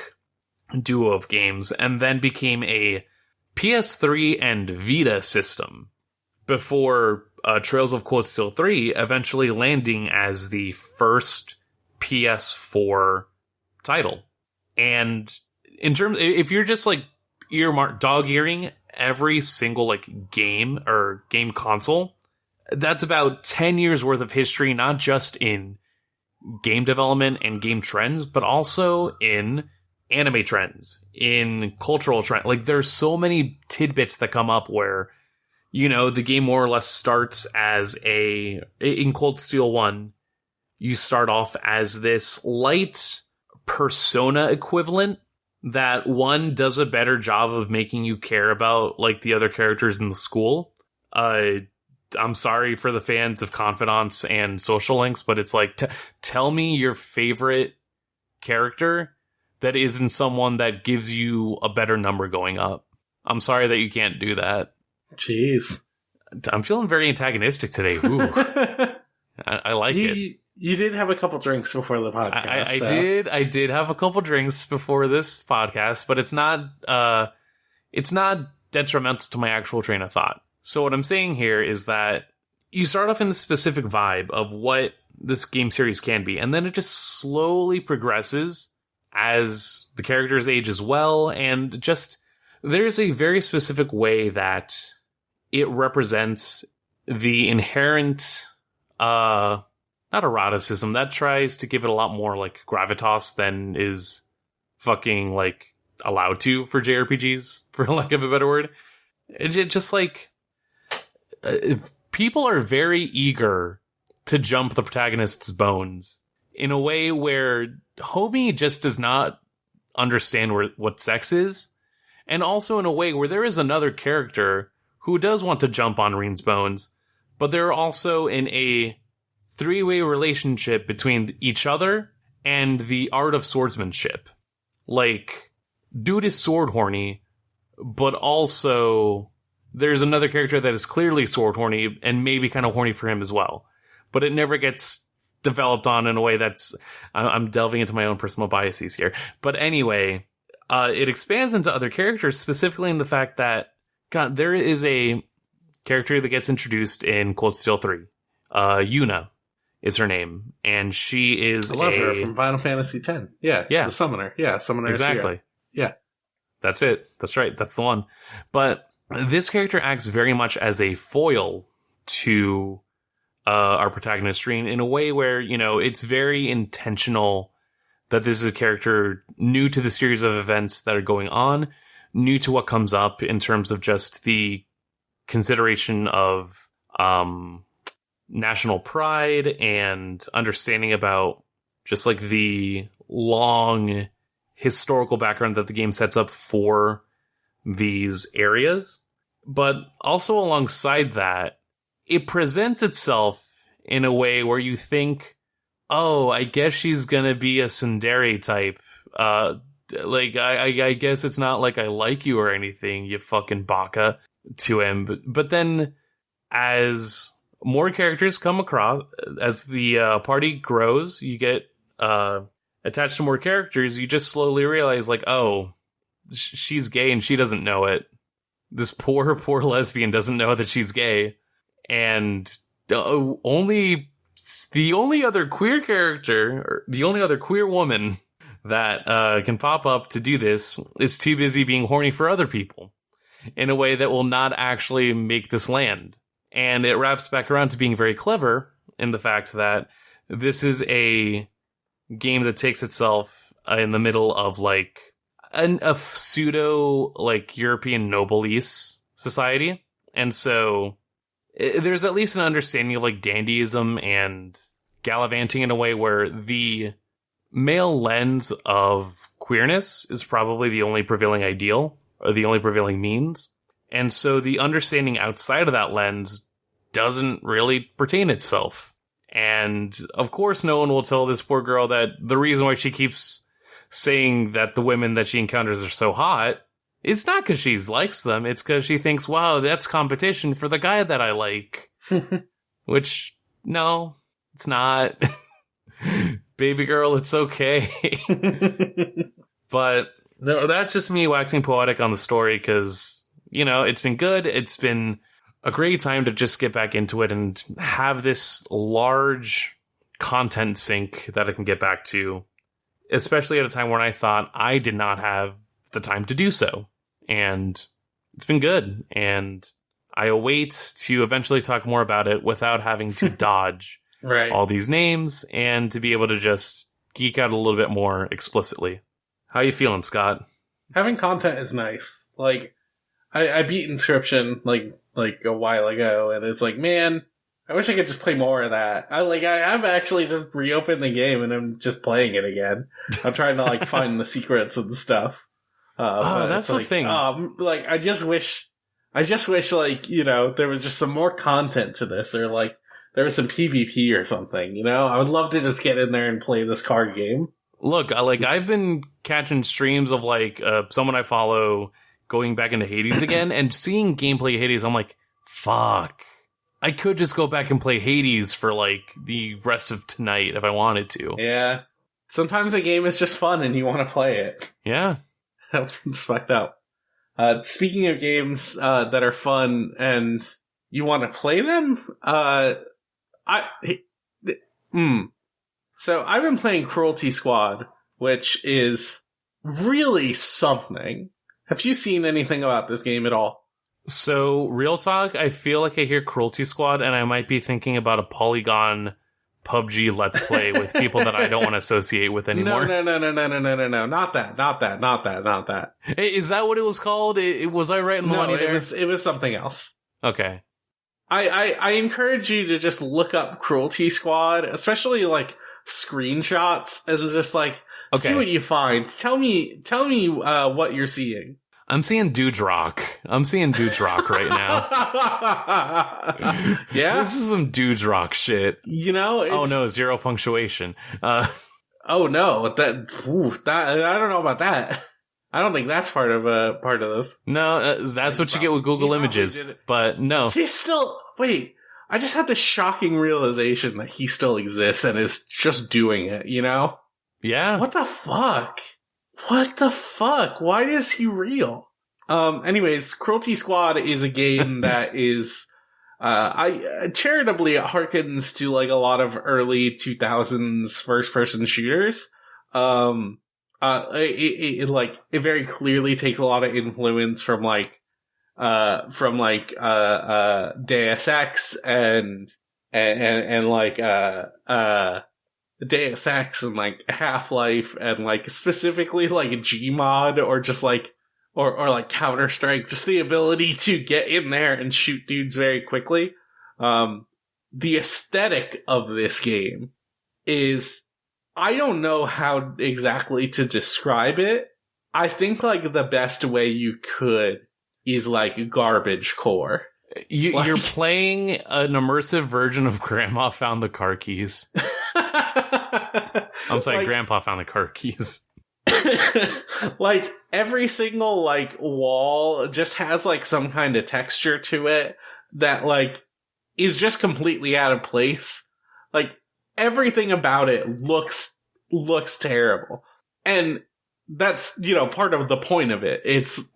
duo of games, and then became a PS3 and Vita system before Trails of Cold Steel 3 eventually landing as the first PS4 title. And in terms, if you're just like dog-earing every single like game or game console, that's about 10 years worth of history, not just in game development and game trends, but also in anime trends, in cultural trends. Like, there's so many tidbits that come up where, you know, the game more or less starts as in Cold Steel 1, you start off as this light Persona equivalent that, one, does a better job of making you care about, like, the other characters in the school. I'm sorry for the fans of Confidants and Social Links, but it's like, tell me your favorite character that isn't someone that gives you a better number going up. I'm sorry that you can't do that. Jeez. I'm feeling very antagonistic today. Ooh. I like it. You did have a couple drinks before the podcast. I did have a couple drinks before this podcast, but it's not detrimental to my actual train of thought. So what I'm saying here is that you start off in the specific vibe of what this game series can be, and then it just slowly progresses as the characters age as well, and just there's a very specific way that it represents the inherent not eroticism, that tries to give it a lot more like gravitas than is fucking like allowed to for JRPGs, for lack of a better word. It just like people are very eager to jump the protagonist's bones in a way where Homie just does not understand what sex is, and also in a way where there is another character who does want to jump on Reen's bones, but they're also in a three-way relationship between each other and the art of swordsmanship. Like, dude is sword horny, but also there's another character that is clearly sword horny and maybe kind of horny for him as well. But it never gets developed on in a way that's... I'm delving into my own personal biases here. But anyway, it expands into other characters, specifically in the fact that, God, there is a character that gets introduced in Cold Steel 3. Yuna is her name, and she is I love her from Final Fantasy X. Yeah, the Summoner. Yeah, Summoner. Exactly. Yeah. That's it. That's right. That's the one. But this character acts very much as a foil to our protagonist, Reen, in a way where, you know, it's very intentional that this is a character new to the series of events that are going on, new to what comes up in terms of just the consideration of national pride and understanding about just like the long historical background that the game sets up for these areas. But also alongside that, it presents itself in a way where you think, oh, I guess she's gonna be a tsundere type. I guess it's not like I like you or anything, you fucking baka, to him. But then, as more characters come across, as the party grows, you get attached to more characters, you just slowly realize, like, oh, she's gay and she doesn't know it. This poor lesbian doesn't know that she's gay. And the only other queer character, or the only other queer woman that can pop up to do this is too busy being horny for other people in a way that will not actually make this land. And it wraps back around to being very clever in the fact that this is a game that takes itself in the middle of like a pseudo like European noblesse society. And so there's at least an understanding of like dandyism and gallivanting in a way where the male lens of queerness is probably the only prevailing ideal or the only prevailing means. And so the understanding outside of that lens doesn't really pertain itself. And of course, no one will tell this poor girl that the reason why she keeps saying that the women that she encounters are so hot, it's not because she likes them. It's because she thinks, wow, that's competition for the guy that I like. Which, no, it's not. Baby girl, it's okay. But no, that's just me waxing poetic on the story because, you know, it's been good. It's been a great time to just get back into it and have this large content sink that I can get back to, especially at a time when I thought I did not have the time to do so. And it's been good. And I await to eventually talk more about it without having to dodge all these names and to be able to just geek out a little bit more explicitly. How you feeling, Scott? Having content is nice. Like, I beat Inscription like a while ago, and it's like, man, I wish I could just play more of that. I have actually just reopened the game and I'm just playing it again. I'm trying to like find the secrets and stuff. That's the thing. Like, I just wish like, you know, there was just some more content to this, or like there was some PvP or something, you know? I would love to just get in there and play this card game. Look, I've been catching streams of like someone I follow going back into Hades again and seeing gameplay Hades. I'm like, fuck. I could just go back and play Hades for like the rest of tonight if I wanted to. Yeah. Sometimes a game is just fun and you want to play it. Yeah. It's fucked up. Speaking of games that are fun and you want to play them, So I've been playing Cruelty Squad, which is really something. Have you seen anything about this game at all? So, real talk, I feel like I hear Cruelty Squad and I might be thinking about a Polygon PUBG Let's Play with people that I don't want to associate with anymore. No. Not that. Hey, is that what it was called? Was I right in the money there? It was something else. Okay. I encourage you to just look up Cruelty Squad, especially like screenshots, and just like see what you find. Tell me what you're seeing. I'm seeing Dewdrock. Right now. Yeah? This is some Dewdrock shit. You know, oh no, 0 punctuation. Oh no, that I don't know about that. I don't think that's part of this. No, that's what you get with Google Images. But no. He's still... Wait, I just had this shocking realization that he still exists and is just doing it, you know? Yeah. What the fuck? Why is he real? Anyways, Cruelty Squad is a game that is... I charitably harkens to like a lot of early 2000s first-person shooters. It very clearly takes a lot of influence from Deus Ex and Deus Ex and like Half-Life and like specifically like Gmod or just like or like Counter-Strike, just the ability to get in there and shoot dudes very quickly. The aesthetic of this game is, I don't know how exactly to describe it. I think like the best way you could is like garbage core. You're playing an immersive version of Grandma Found the Car Keys. I'm sorry, like, Grandpa Found the Car Keys. Like every single like wall just has like some kind of texture to it that like is just completely out of place. Like everything about it looks terrible. And that's, you know, part of the point of it. It's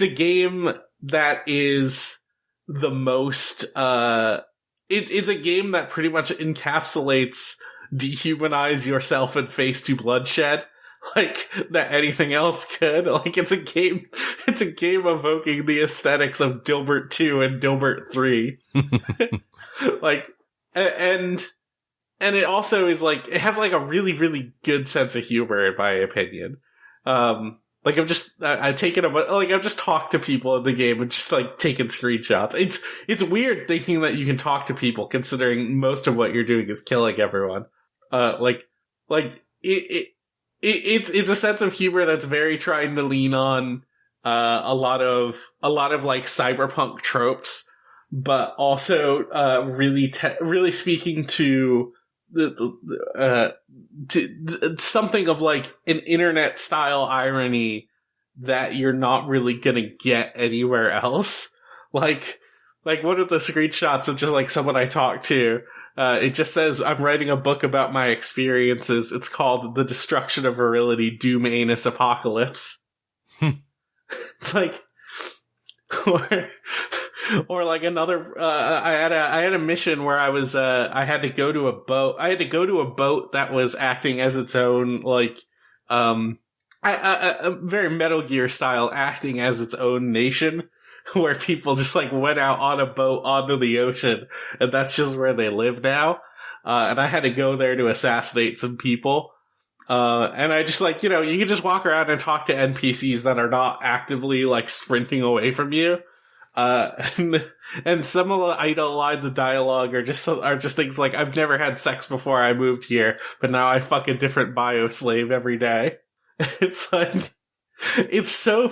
a game that is the most it's a game that pretty much encapsulates dehumanize yourself and face to bloodshed like that anything else could. Like it's a game evoking the aesthetics of Dilbert 2 and Dilbert 3. Like and it also is like, it has like a really, really good sense of humor in my opinion. Like I've just talked to people in the game and just like taken screenshots. It's weird thinking that you can talk to people considering most of what you're doing is killing everyone. It's a sense of humor that's very trying to lean on a lot of like cyberpunk tropes, but also really speaking to something of like an internet style irony that you're not really gonna get anywhere else. Like one of the screenshots of just like someone I talked to, it just says, I'm writing a book about my experiences. It's called The Destruction of Virility, Doom Anus Apocalypse. It's like, or like another, I had a mission where I had to go to a boat. I had to go to a boat that was acting as its own, like, a very Metal Gear style, acting as its own nation, where people just like went out on a boat onto the ocean, and that's just where they live now. And I had to go there to assassinate some people. And I just like, you know, you can just walk around and talk to NPCs that are not actively like sprinting away from you. And some of the idle lines of dialogue are just things like, I've never had sex before I moved here, but now I fuck a different bio slave every day. It's like, it's so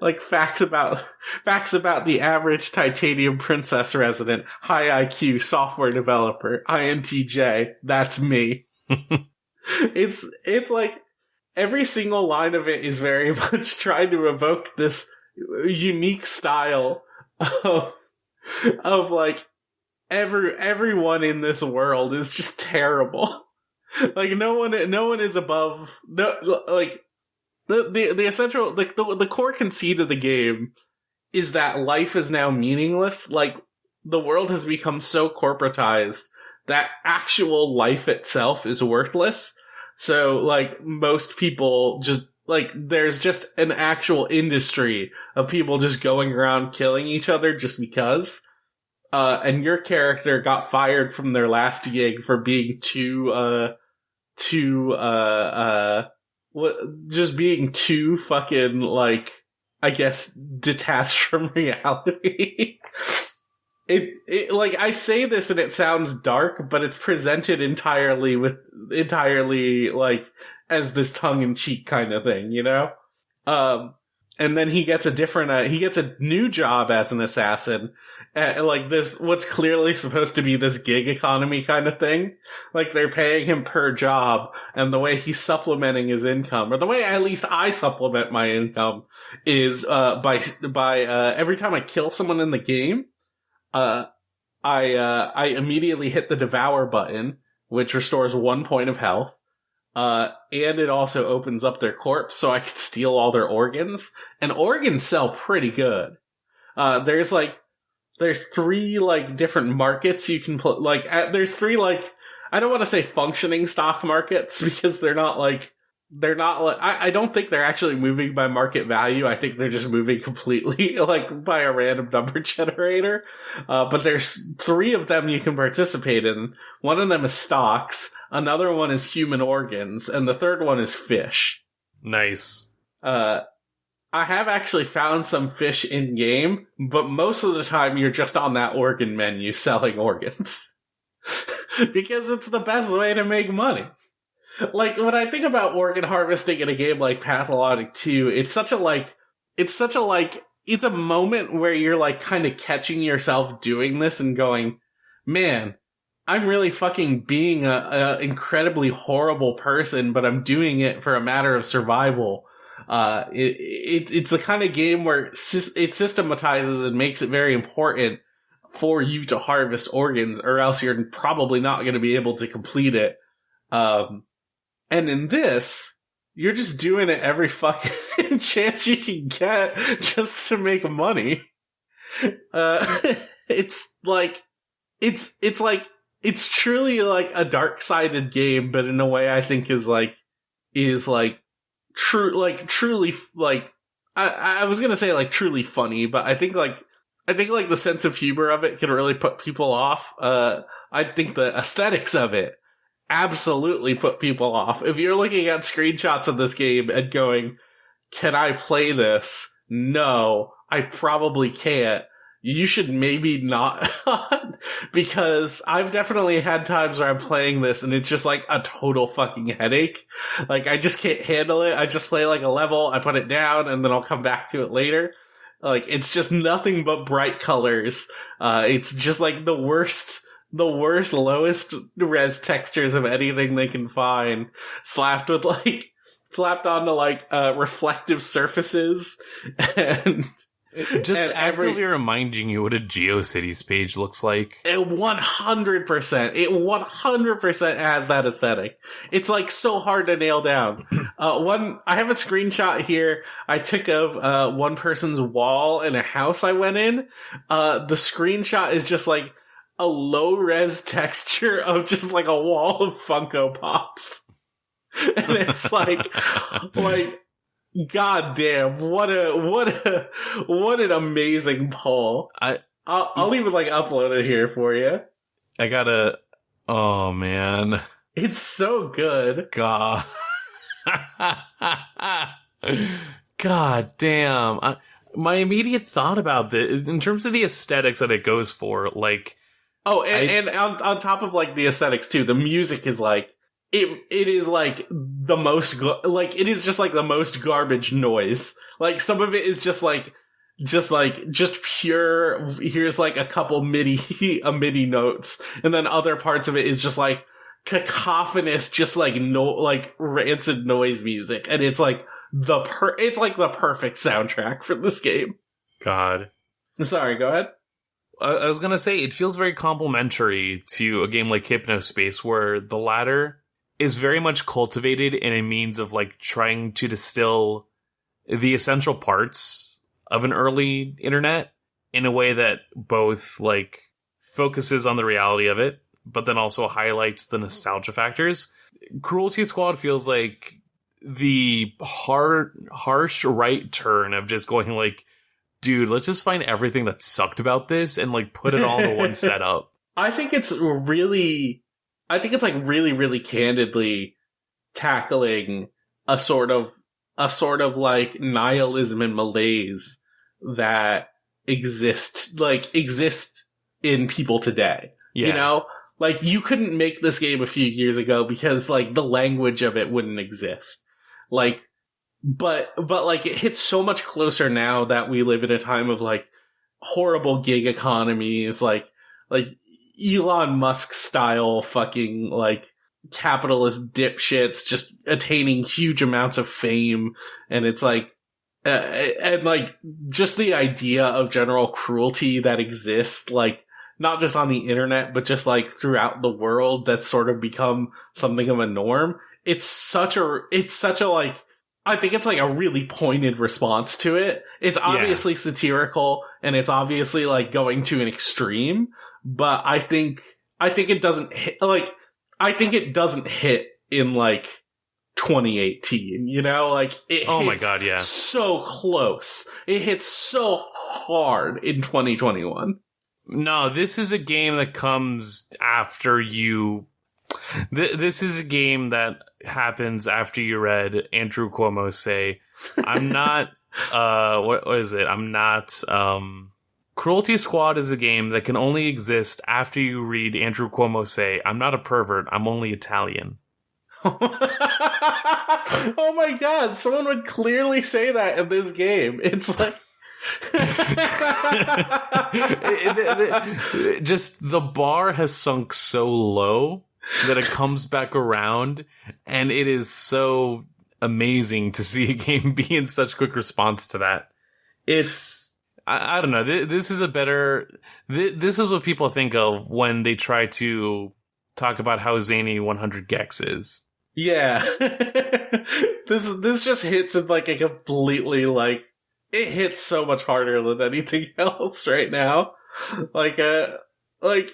like facts about the average titanium princess resident, high IQ software developer, INTJ, that's me. It's like, every single line of it is very much trying to evoke this unique style of like everyone in this world is just terrible. Like no one is above, no, like the essential, like the core conceit of the game is that life is now meaningless. Like the world has become so corporatized that actual life itself is worthless. So, like, most people just, like, there's just an actual industry of people just going around killing each other just because. And your character got fired from their last gig for being just being too fucking, like, I guess, detached from reality. It like, I say this and it sounds dark, but it's presented entirely like as this tongue-in-cheek kind of thing, you know? And then he gets a new job as an assassin at like this, what's clearly supposed to be this gig economy kind of thing. Like they're paying him per job, and the way he's supplementing his income, or the way at least I supplement my income, is by every time I kill someone in the game, I immediately hit the devour button, which restores 1 point of health. And it also opens up their corpse so I can steal all their organs. And organs sell pretty good. There's 3 like different markets you can put, there's 3 like, I don't want to say functioning stock markets because they're not like they're not like, I don't think they're actually moving by market value. I think they're just moving completely like by a random number generator. But there's 3 of them you can participate in. One of them is stocks, another one is human organs, and the third one is fish. Nice. I have actually found some fish in game, but most of the time you're just on that organ menu selling organs. Because it's the best way to make money. Like, when I think about organ harvesting in a game like Pathologic 2, it's a moment where you're, like, kind of catching yourself doing this and going, man, I'm really fucking being a incredibly horrible person, but I'm doing it for a matter of survival. It's the kind of game where it systematizes and makes it very important for you to harvest organs, or else you're probably not going to be able to complete it. And in this, you're just doing it every fucking chance you can get just to make money. It's truly like a dark-sided game, but in a way I think is truly, like, I was gonna say like truly funny, but I think the sense of humor of it can really put people off. I think the aesthetics of it absolutely put people off. If you're looking at screenshots of this game and going, can I play this? No, I probably can't. You should maybe not, because I've definitely had times where I'm playing this and it's just like a total fucking headache. Like, I just can't handle it. I just play like a level, I put it down, and then I'll come back to it later. Like, it's just nothing but bright colors. It's just like the worst, lowest res textures of anything they can find, slapped onto like reflective surfaces, and just and actively reminding you what a GeoCities page looks like. It 100% has that aesthetic. It's like so hard to nail down. I have a screenshot here I took of one person's wall in a house I went in. The screenshot is just like a low res texture of just like a wall of Funko Pops. And it's like God damn, what an amazing pull. I'll even like upload it here for you. Oh man. It's so good. God. God damn. My immediate thought about this, in terms of the aesthetics that it goes for, like... Oh, and on top of like the aesthetics too, the music is like, it is like the most, it is just like the most garbage noise. Like, some of it is just pure, here's like a couple MIDI notes, and then other parts of it is just like cacophonous, just like rancid noise music, and it's like the perfect soundtrack for this game. God. Sorry, go ahead. I was gonna say, it feels very complimentary to a game like Hypnospace, where the latter is very much cultivated in a means of like trying to distill the essential parts of an early internet in a way that both like focuses on the reality of it, but then also highlights the nostalgia factors. Cruelty Squad feels like the harsh right turn of just going like, dude, let's just find everything that sucked about this and like put it all into one setup. I think it's really candidly tackling a sort of like nihilism and malaise that exists in people today. Yeah. You know? Like, you couldn't make this game a few years ago because like the language of it wouldn't exist. Like, but like it hits so much closer now that we live in a time of like horrible gig economies, like Elon Musk style fucking like capitalist dipshits just attaining huge amounts of fame. And it's like, and like just the idea of general cruelty that exists, like not just on the internet, but just like throughout the world, that's sort of become something of a norm. It's such a like, I think it's like a really pointed response to it. It's obviously satirical, and it's obviously like going to an extreme, but I think it doesn't hit, like, I think it doesn't hit in like 2018, like it Oh my hits God, yeah. so close. It hits so hard in 2021. No, this is a game that comes after you. This is a game that happens after you read Andrew Cuomo say, "I'm not." What is it? I'm not. Cruelty Squad is a game that can only exist after you read Andrew Cuomo say, "I'm not a pervert. I'm only Italian." Oh my God! Someone would clearly say that in this game. It's like. Just the bar has sunk so low that it comes back around, and it is so amazing to see a game be in such quick response to that. It's I don't know. This is a better. This is what people think of when they try to talk about how zany 100 Gex is. Yeah, this just hits in like a completely like. It hits so much harder than anything else right now. Like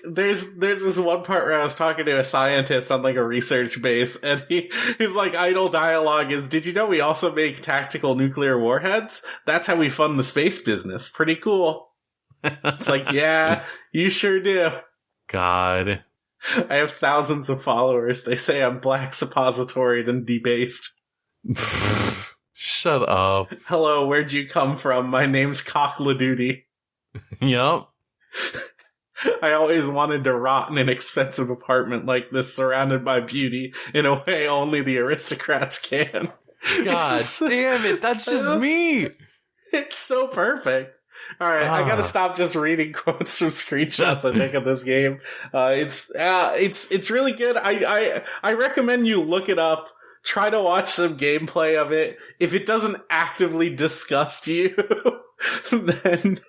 there's this one part where I was talking to a scientist on like a research base, and his like idle dialogue is, "Did you know we also make tactical nuclear warheads? That's how we fund the space business. Pretty cool." It's like, yeah, you sure do. God. I have thousands of followers. They say I'm black suppositoried and debased. Shut up. Hello, where'd you come from? My name's Cockle-a-Doodie. Yup. I always wanted to rot in an expensive apartment like this, surrounded by beauty, in a way only the aristocrats can. God damn it, that's just me! It's so perfect. Alright, I gotta stop just reading quotes from screenshots I take of this game. It's really good. I recommend you look it up. Try to watch some gameplay of it. If it doesn't actively disgust you, then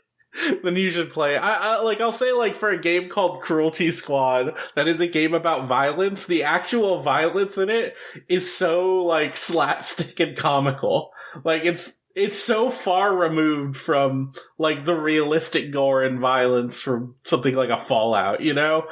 you should play it. I'll say, like, for a game called Cruelty Squad, that is a game about violence, the actual violence in it is so, like, slapstick and comical. Like, it's so far removed from, like, the realistic gore and violence from something like a Fallout, you know?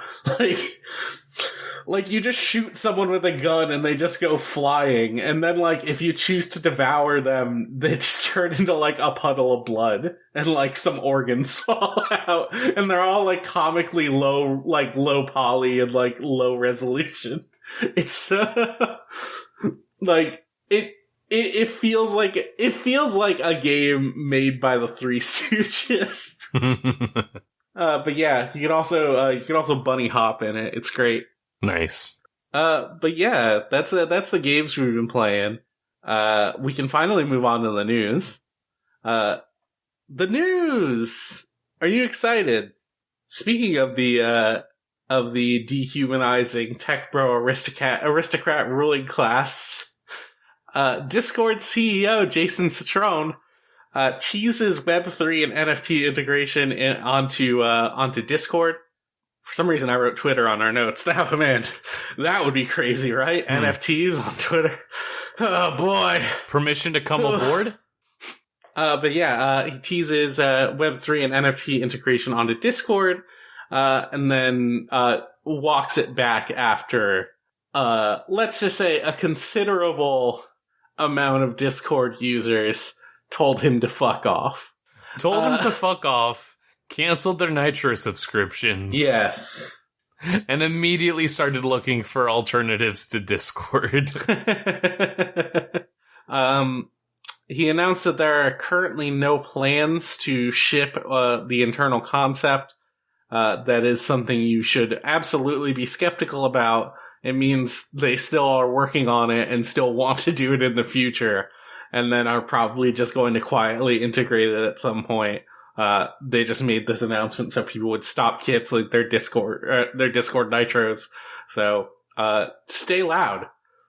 Like, you just shoot someone with a gun and they just go flying, and then, like, if you choose to devour them, they just turn into, like, a puddle of blood, and, like, some organs fall out, and they're all, like, comically low poly and, like, low resolution. It's, like, it feels like a game made by the Three Stooges. But yeah, you can also bunny hop in it. It's great. Nice. But yeah, that's the games we've been playing. We can finally move on to the news. The news! Are you excited? Speaking of the dehumanizing tech bro aristocrat ruling class, Discord CEO Jason Citron teases Web3 and NFT integration onto Discord. For some reason, I wrote Twitter on our notes. That would be crazy, right? NFTs on Twitter. Oh, boy. Permission to come aboard? But yeah, he teases Web3 and NFT integration onto Discord, and then walks it back after, let's just say, a considerable amount of Discord users told him to fuck off. Told him to fuck off. Canceled their Nitro subscriptions. Yes. And immediately started looking for alternatives to Discord. He announced that there are currently no plans to ship the internal concept. That is something you should absolutely be skeptical about. It means they still are working on it and still want to do it in the future, and then are probably just going to quietly integrate it at some point. They just made this announcement so people would stop canceling their Discord Nitros. So, stay loud.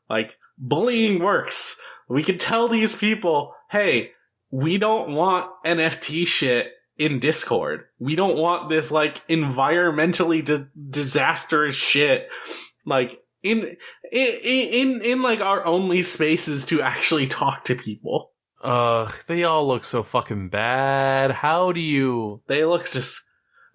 Like, bullying works. We can tell these people, hey, we don't want NFT shit in Discord. We don't want this, like, environmentally disastrous shit, like, in like, our only spaces to actually talk to people. They all look so fucking bad. How do you... They look just...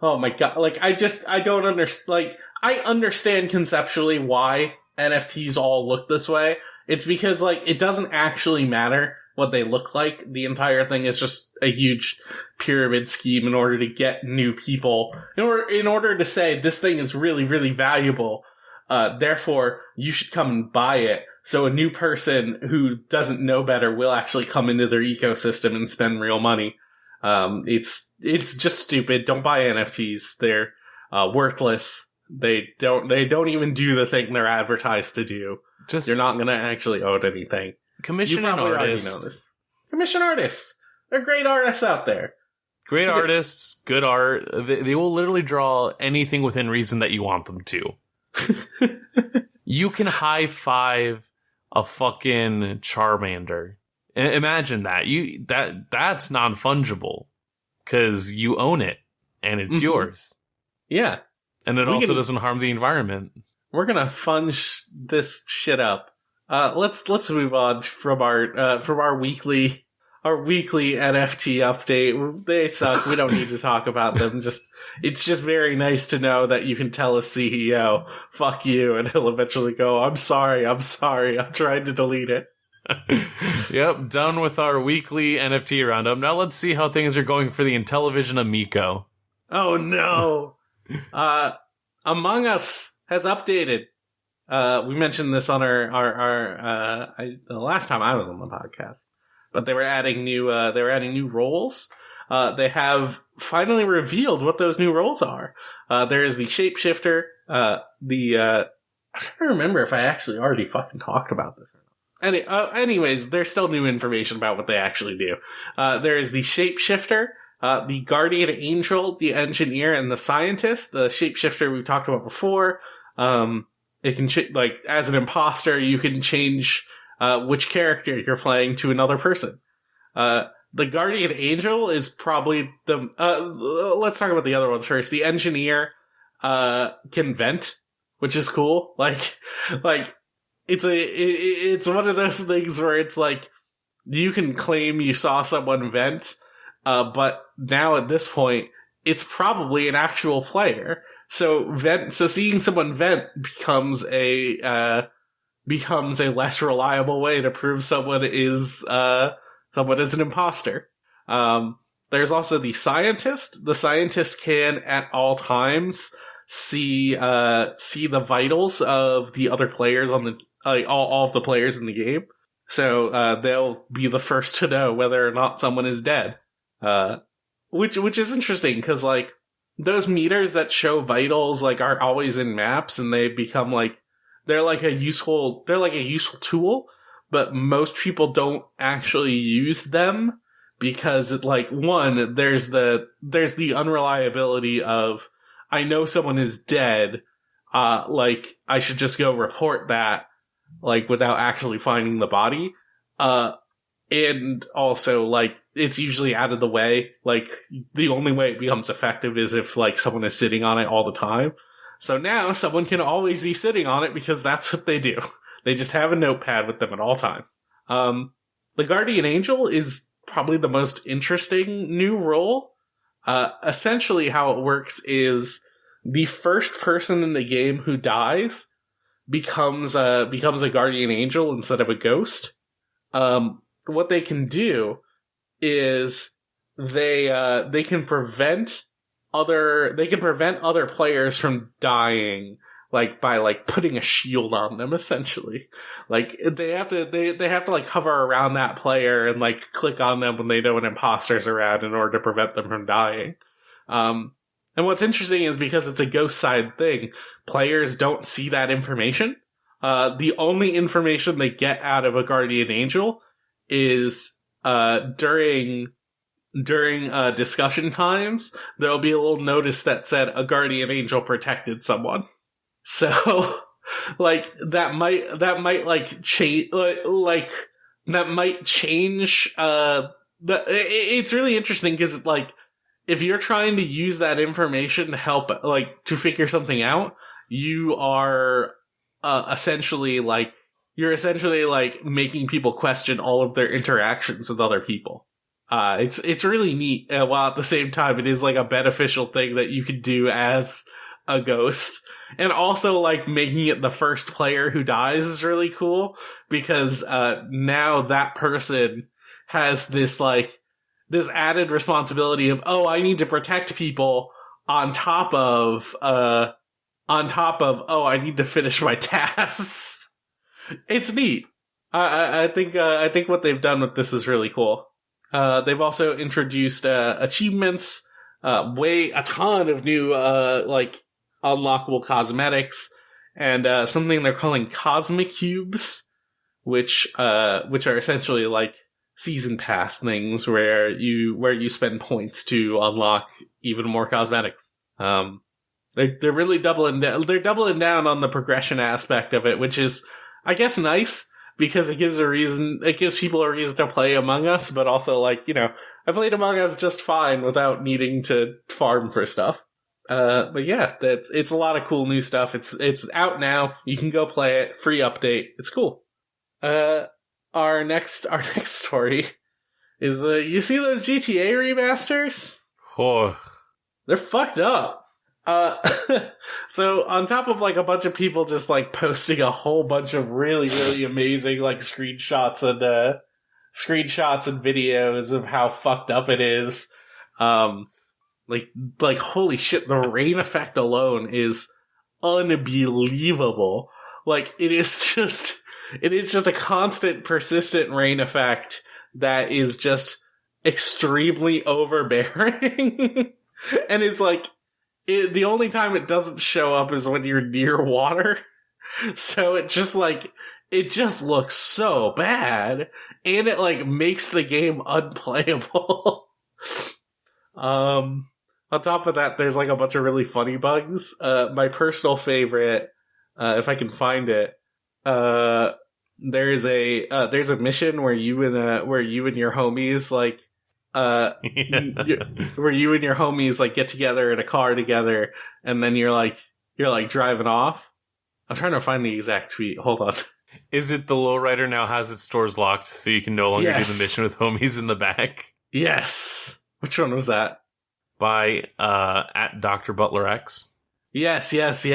Oh my god. Like, I don't understand. Like, I understand conceptually why NFTs all look this way. It's because, like, it doesn't actually matter what they look like. The entire thing is just a huge pyramid scheme in order to get new people. In order to say, this thing is really, really valuable, therefore, you should come and buy it. So a new person who doesn't know better will actually come into their ecosystem and spend real money. It's just stupid. Don't buy NFTs. They're worthless. They don't even do the thing they're advertised to do. You're not going to actually own anything. Commission an artist. Know this. Commission artists. There are great artists out there. Great artists, good art. They will literally draw anything within reason that you want them to. You can high five a fucking Charmander. Imagine that. That's non-fungible because you own it and it's yours. Yeah. And it also doesn't harm the environment. We're gonna funge this shit up. Let's move on from our weekly NFT update. They suck. We don't need to talk about them. It's just very nice to know that you can tell a CEO, "Fuck you," and he'll eventually go, I'm sorry, I'm trying to delete it." Yep, done with our weekly NFT roundup. Now let's see how things are going for the Intellivision Amico. Oh no. Among Us has updated. We mentioned this on the last time I was on the podcast, but they were adding new roles. They have finally revealed what those new roles are. There is the shapeshifter, I'm trying to remember if I actually already fucking talked about this or not. Anyways, there's still new information about what they actually do. There is the shapeshifter, the guardian angel, the engineer, and the scientist. The shapeshifter we've talked about before. It can, as an imposter, you can change which character you're playing to another person. The guardian angel is probably let's talk about the other ones first. The engineer can vent, which is cool. It's one of those things where it's like, you can claim you saw someone vent, but now at this point, it's probably an actual player. So seeing someone vent becomes a less reliable way to prove someone is an imposter. There's also the scientist. The scientist can at all times see the vitals of the other players on the all of the players in the game. So they'll be the first to know whether or not someone is dead. Which is interesting because those meters that show vitals are always in maps, and they become they're a useful tool, but most people don't actually use them because one, there's the unreliability of, I know someone is dead, I should just go report that without actually finding the body. And also, it's usually out of the way. The only way it becomes effective is if, someone is sitting on it all the time. So now someone can always be sitting on it because that's what they do. They just have a notepad with them at all times. The Guardian Angel is probably the most interesting new role. Essentially how it works is the first person in the game who dies becomes a Guardian Angel instead of a ghost. What they can do is they can prevent other players from dying, by putting a shield on them, essentially. They have to hover around that player and click on them when they know an imposter's around in order to prevent them from dying. And what's interesting is because it's a ghost side thing, players don't see that information. The only information they get out of a Guardian Angel is during discussion times, there'll be a little notice that said a Guardian Angel protected someone. So, that might change, it's really interesting because if you're trying to use that information to help, to figure something out, you are, essentially making people question all of their interactions with other people. It's really neat, while at the same time it is a beneficial thing that you can do as a ghost. And also, like, making it the first player who dies is really cool, because now that person has this, like, this added responsibility of, oh, I need to protect people on top of, oh, I need to finish my tasks. It's neat. I think what they've done with this is really cool. They've also introduced achievements, a ton of new like unlockable cosmetics, and something they're calling Cosmic Cubes, which are essentially like season pass things where you spend points to unlock even more cosmetics. They're really doubling down on the progression aspect of it, which is, I guess, nice, because it gives people a reason to play Among Us, but also, like, you know, I played Among Us just fine without needing to farm for stuff. But yeah, it's a lot of cool new stuff. It's out now. You can go play it. Free update. It's cool. Our next story is, you see those GTA remasters? Oh. They're fucked up. So on top of, like, a bunch of people just, like, posting a whole bunch of really, really amazing, like, screenshots and videos of how fucked up it is, like, holy shit, the rain effect alone is unbelievable. Like, it is just a constant, persistent rain effect that is just extremely overbearing. And it's like, the only time it doesn't show up is when you're near water. So it just looks so bad. And it, like, makes the game unplayable. On top of that, there's, like, a bunch of really funny bugs. My personal favorite, if I can find it, there's a mission where you and your homies, like, where you and your homies, like, get together in a car together, and then you're driving off. I'm trying to find the exact tweet. Hold on. Is it the lowrider now has its doors locked, so you can no longer do the mission with homies in the back? Yes. Which one was that? By at Dr. Butler X. Yes. Like,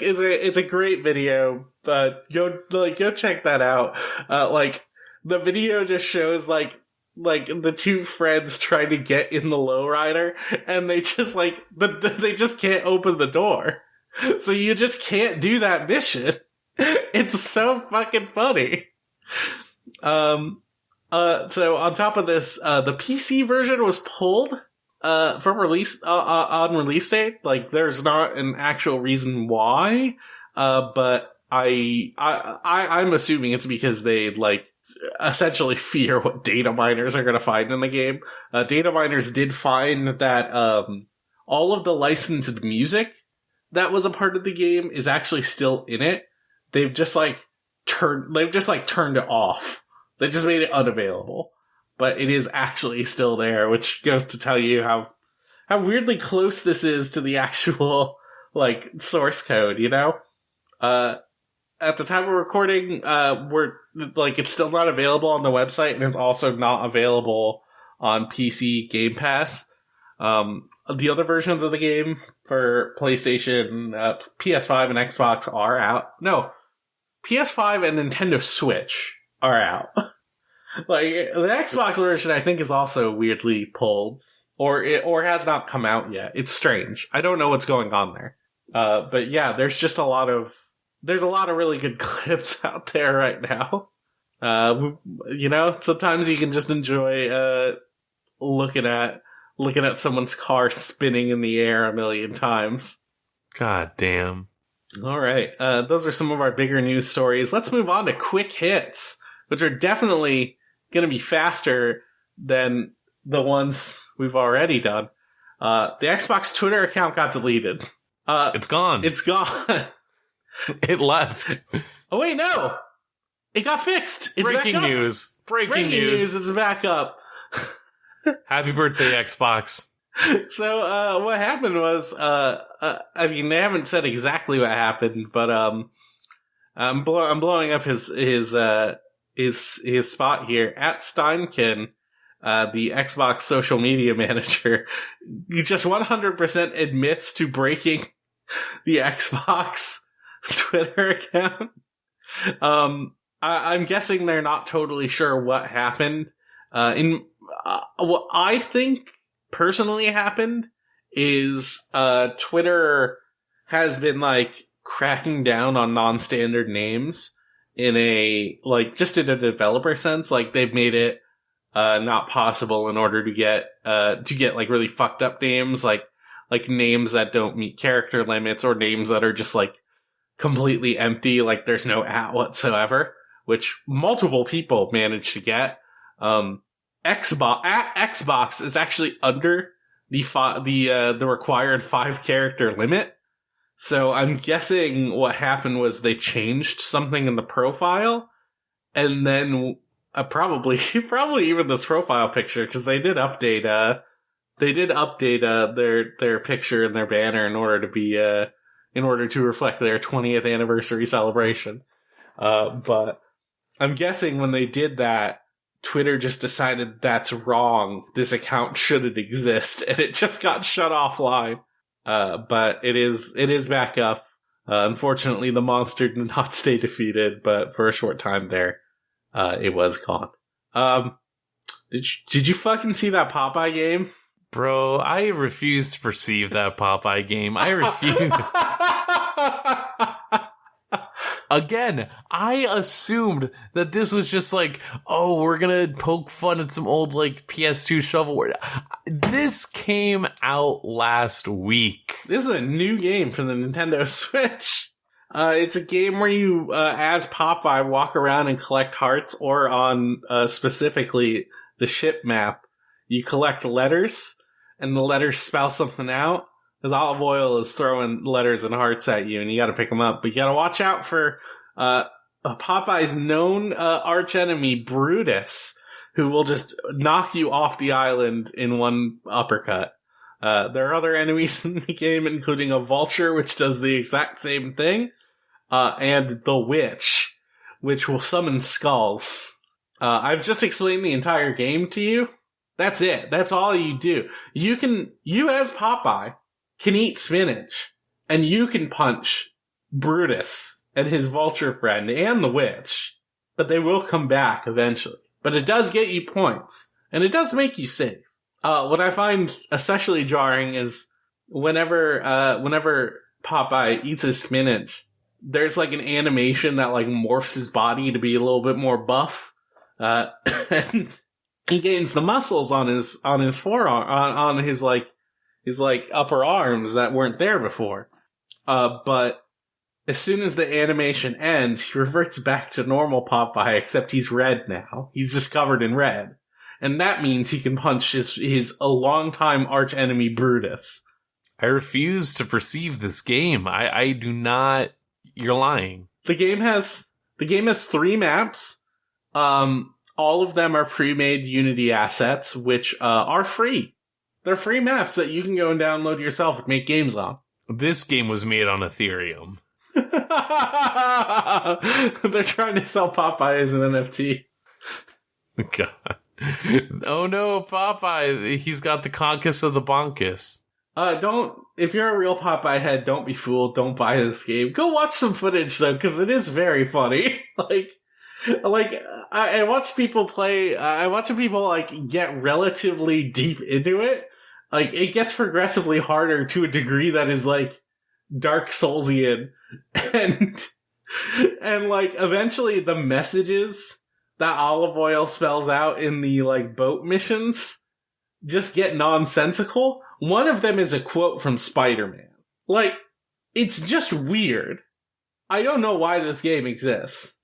it's a great video, but go check that out. Like, the video just shows, like the two friends trying to get in the lowrider, and they just, like, they just can't open the door. So you just can't do that mission. It's so fucking funny. So on top of this, the PC version was pulled from release on release date. Like, there's not an actual reason why, but I'm assuming it's because they, like, essentially fear what data miners are going to find in the game. Data miners did find that all of the licensed music that was a part of the game is actually still in it. They've just turned it off. They just made it unavailable. But it is actually still there, which goes to tell you how weirdly close this is to the actual, like, source code, you know? At the time of recording, it's still not available on the website, and it's also not available on PC Game Pass. The other versions of the game for PlayStation, PS5, and Xbox are out. No, PS5 and Nintendo Switch are out. Like, the Xbox version, I think, is also weirdly pulled, or has not come out yet. It's strange. I don't know what's going on there. But yeah, there's a lot of really good clips out there right now. You know, sometimes you can just enjoy looking at someone's car spinning in the air a million times. God damn. All right. Those are some of our bigger news stories. Let's move on to quick hits, which are definitely going to be faster than the ones we've already done. The Xbox Twitter account got deleted. It's gone. It's gone. It left. Oh, wait, no. It got fixed. It's Breaking back up. news. Breaking news. It's back up. Happy birthday, Xbox. So, what happened was, I mean, they haven't said exactly what happened, but, I'm blowing up his spot here. At Steinken, the Xbox social media manager, he just 100% admits to breaking the Xbox Twitter account. I'm guessing they're not totally sure what happened. What I think personally happened is Twitter has been like cracking down on non-standard names in a just in a developer sense. Like they've made it not possible in order to get like really fucked up names, like names that don't meet character limits, or names that are just like completely empty, like there's no @ whatsoever, which multiple people managed to get. Xbox is actually under the required 5-character limit. So I'm guessing what happened was they changed something in the profile, and then probably even this profile picture, because they did update their picture and their banner in order to reflect their 20th anniversary celebration. But I'm guessing when they did that, Twitter just decided that's wrong. This account shouldn't exist, and it just got shut offline. But it is back up. Unfortunately, the monster did not stay defeated, but for a short time there, it was gone. Did you fucking see that Popeye game? Bro, I refuse to perceive that Popeye game. I refuse. Again, I assumed that this was just like, oh, we're gonna poke fun at some old like PS2 shovelware. This came out last week. This is a new game for the Nintendo Switch. It's a game where you, as Popeye, walk around and collect hearts, or on specifically the ship map, you collect letters, and the letters spell something out. Because Olive Oil is throwing letters and hearts at you, and you gotta pick them up. But you gotta watch out for Popeye's known archenemy, Brutus, who will just knock you off the island in one uppercut. There are other enemies in the game, including a vulture, which does the exact same thing, and the witch, which will summon skulls. I've just explained the entire game to you. That's it. That's all you do. You as Popeye can eat spinach, and you can punch Brutus and his vulture friend and the witch, but they will come back eventually. But it does get you points, and it does make you safe. What I find especially jarring is whenever Popeye eats his spinach, there's like an animation that like morphs his body to be a little bit more buff, and he gains the muscles on his forearm, on his upper arms that weren't there before. But as soon as the animation ends, he reverts back to normal Popeye, except he's red now. He's just covered in red. And that means he can punch his a longtime arch enemy Brutus. I refuse to perceive this game. I do not. You're lying. The game has 3 maps. All of them are pre-made Unity assets, which are free. They're free maps that you can go and download yourself and make games on. This game was made on Ethereum. They're trying to sell Popeye as an NFT. God. Oh no, Popeye. He's got the conquest of the bonkus. If you're a real Popeye head, don't be fooled. Don't buy this game. Go watch some footage though, because it is very funny. I watch people play, I watch people get relatively deep into it. It gets progressively harder to a degree that is Dark Soulsian. And eventually the messages that Olive Oil spells out in the boat missions just get nonsensical. One of them is a quote from Spider-Man. It's just weird. I don't know why this game exists.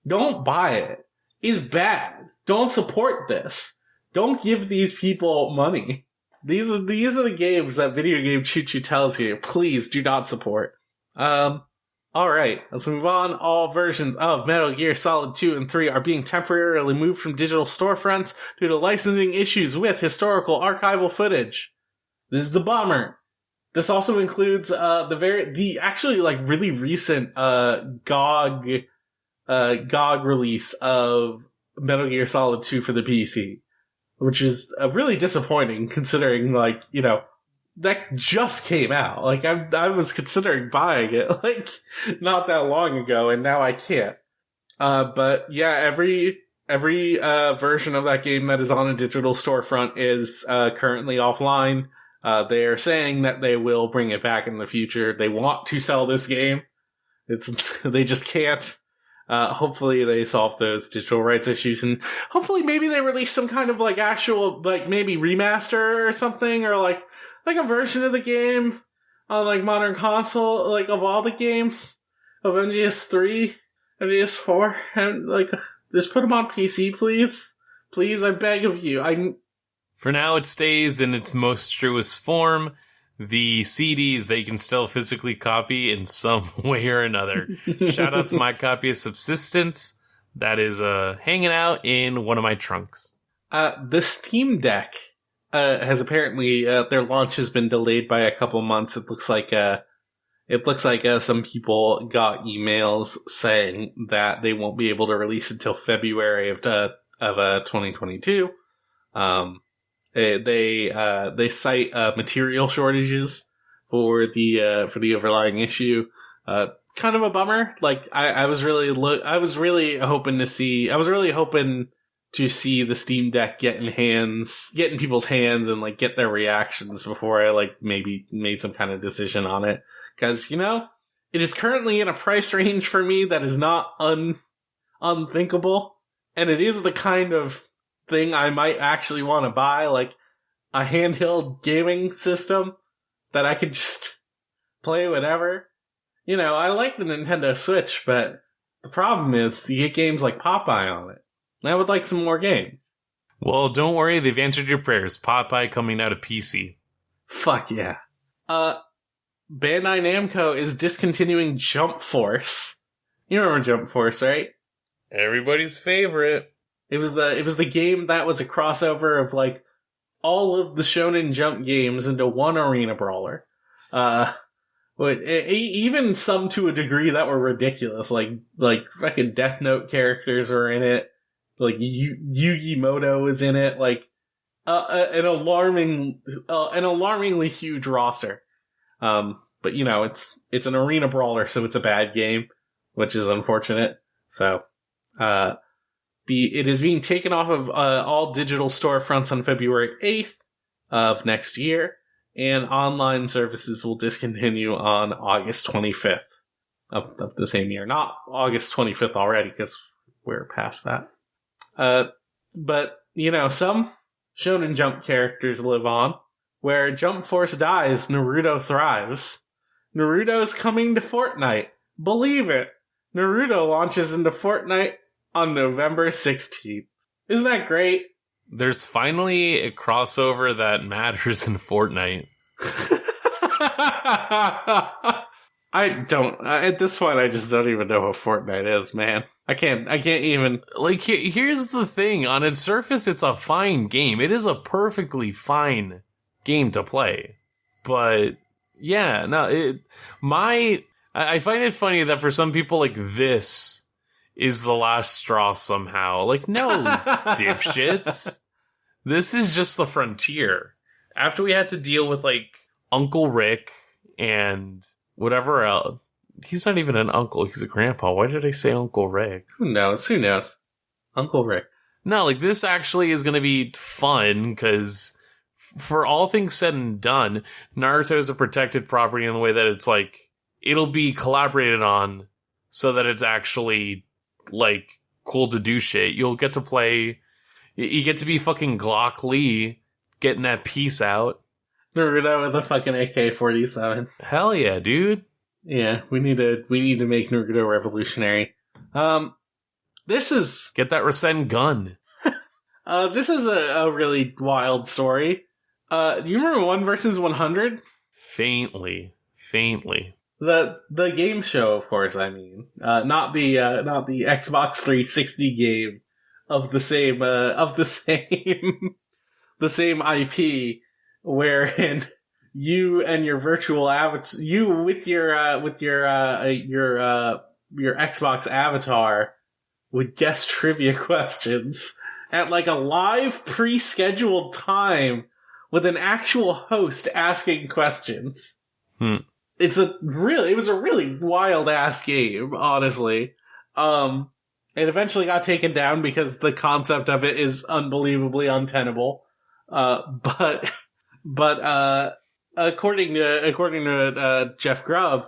Don't buy it. It's bad. Don't support this. Don't give these people money. These are the games that Video Game Choo Choo tells you, please do not support. Alright, let's move on. All versions of Metal Gear Solid 2 and 3 are being temporarily moved from digital storefronts due to licensing issues with historical archival footage. This is the bummer. This also includes really recent GOG release of Metal Gear Solid 2 for the PC, which is really disappointing considering that just came out. Like, I was considering buying it, like, not that long ago, and now I can't. But yeah, every version of that game that is on a digital storefront is currently offline. They are saying that they will bring it back in the future. They want to sell this game. They just can't. Hopefully they solve those digital rights issues, and hopefully maybe they release some kind of like actual, like maybe remaster or something, or like a version of the game on like modern console, like of all the games of MGS3, MGS4, and like just put them on PC, please. Please, I beg of you. For now, it stays in its most truest form. The CDs they can still physically copy in some way or another. Shout out to my copy of Subsistence. That is hanging out in one of my trunks. The Steam Deck has apparently their launch has been delayed by a couple months. It looks like some people got emails saying that they won't be able to release until February of 2022. They cite material shortages for the overlying issue. Kind of a bummer. Like I was really hoping to see the Steam Deck get in people's hands and like get their reactions before I like maybe made some kind of decision on it. Because, it is currently in a price range for me that is not unthinkable. And it is the kind of thing I might actually want to buy, like a handheld gaming system that I could just play whenever. I like the Nintendo Switch, but the problem is you get games like Popeye on it. And I would like some more games. Well, don't worry, they've answered your prayers. Popeye coming out of PC. Fuck yeah. Bandai Namco is discontinuing Jump Force. You remember Jump Force, right? Everybody's favorite. It was the game that was a crossover of like all of the Shonen Jump games into one arena brawler. Even some to a degree that were ridiculous, like fucking Death Note characters were in it. Like Yugi Moto is in it. Like an alarmingly huge roster. But it's an arena brawler, so it's a bad game, which is unfortunate. So it is being taken off of all digital storefronts on February 8th of next year, and online services will discontinue on August 25th of the same year. Not August 25th already, because we're past that. But, some Shonen Jump characters live on. Where Jump Force dies, Naruto thrives. Naruto's coming to Fortnite. Believe it! Naruto launches into Fortnite on November 16th. Isn't that great? There's finally a crossover that matters in Fortnite. At this point, I just don't even know what Fortnite is, man. I can't even. Like, here's the thing. On its surface, it's a fine game. It is a perfectly fine game to play. But, yeah, no, I find it funny that for some people, like, this is the last straw somehow. Like, no, dipshits. This is just the frontier. After we had to deal with, like, Uncle Rick and whatever else. He's not even an uncle, he's a grandpa. Why did I say Uncle Rick? Who knows? Uncle Rick. No, like, this actually is going to be fun, because for all things said and done, Naruto is a protected property in the way that it's, like, it'll be collaborated on so that it's actually, like, cool to do shit. You'll get to play, you get to be fucking Glock Lee getting that piece out. Naruto with a fucking AK-47. Hell yeah, dude. Yeah, we need to make Naruto revolutionary. This is... Get that Rasen gun. This is a really wild story. Do you remember 1 vs. 100? Faintly. The game show, of course, I mean. Not the Xbox 360 game of the same the same IP, wherein you and your virtual avatar, you with your Xbox avatar would guess trivia questions at like a live pre-scheduled time with an actual host asking questions. It was a really wild ass game, honestly. It eventually got taken down because the concept of it is unbelievably untenable. But according to Jeff Grubb,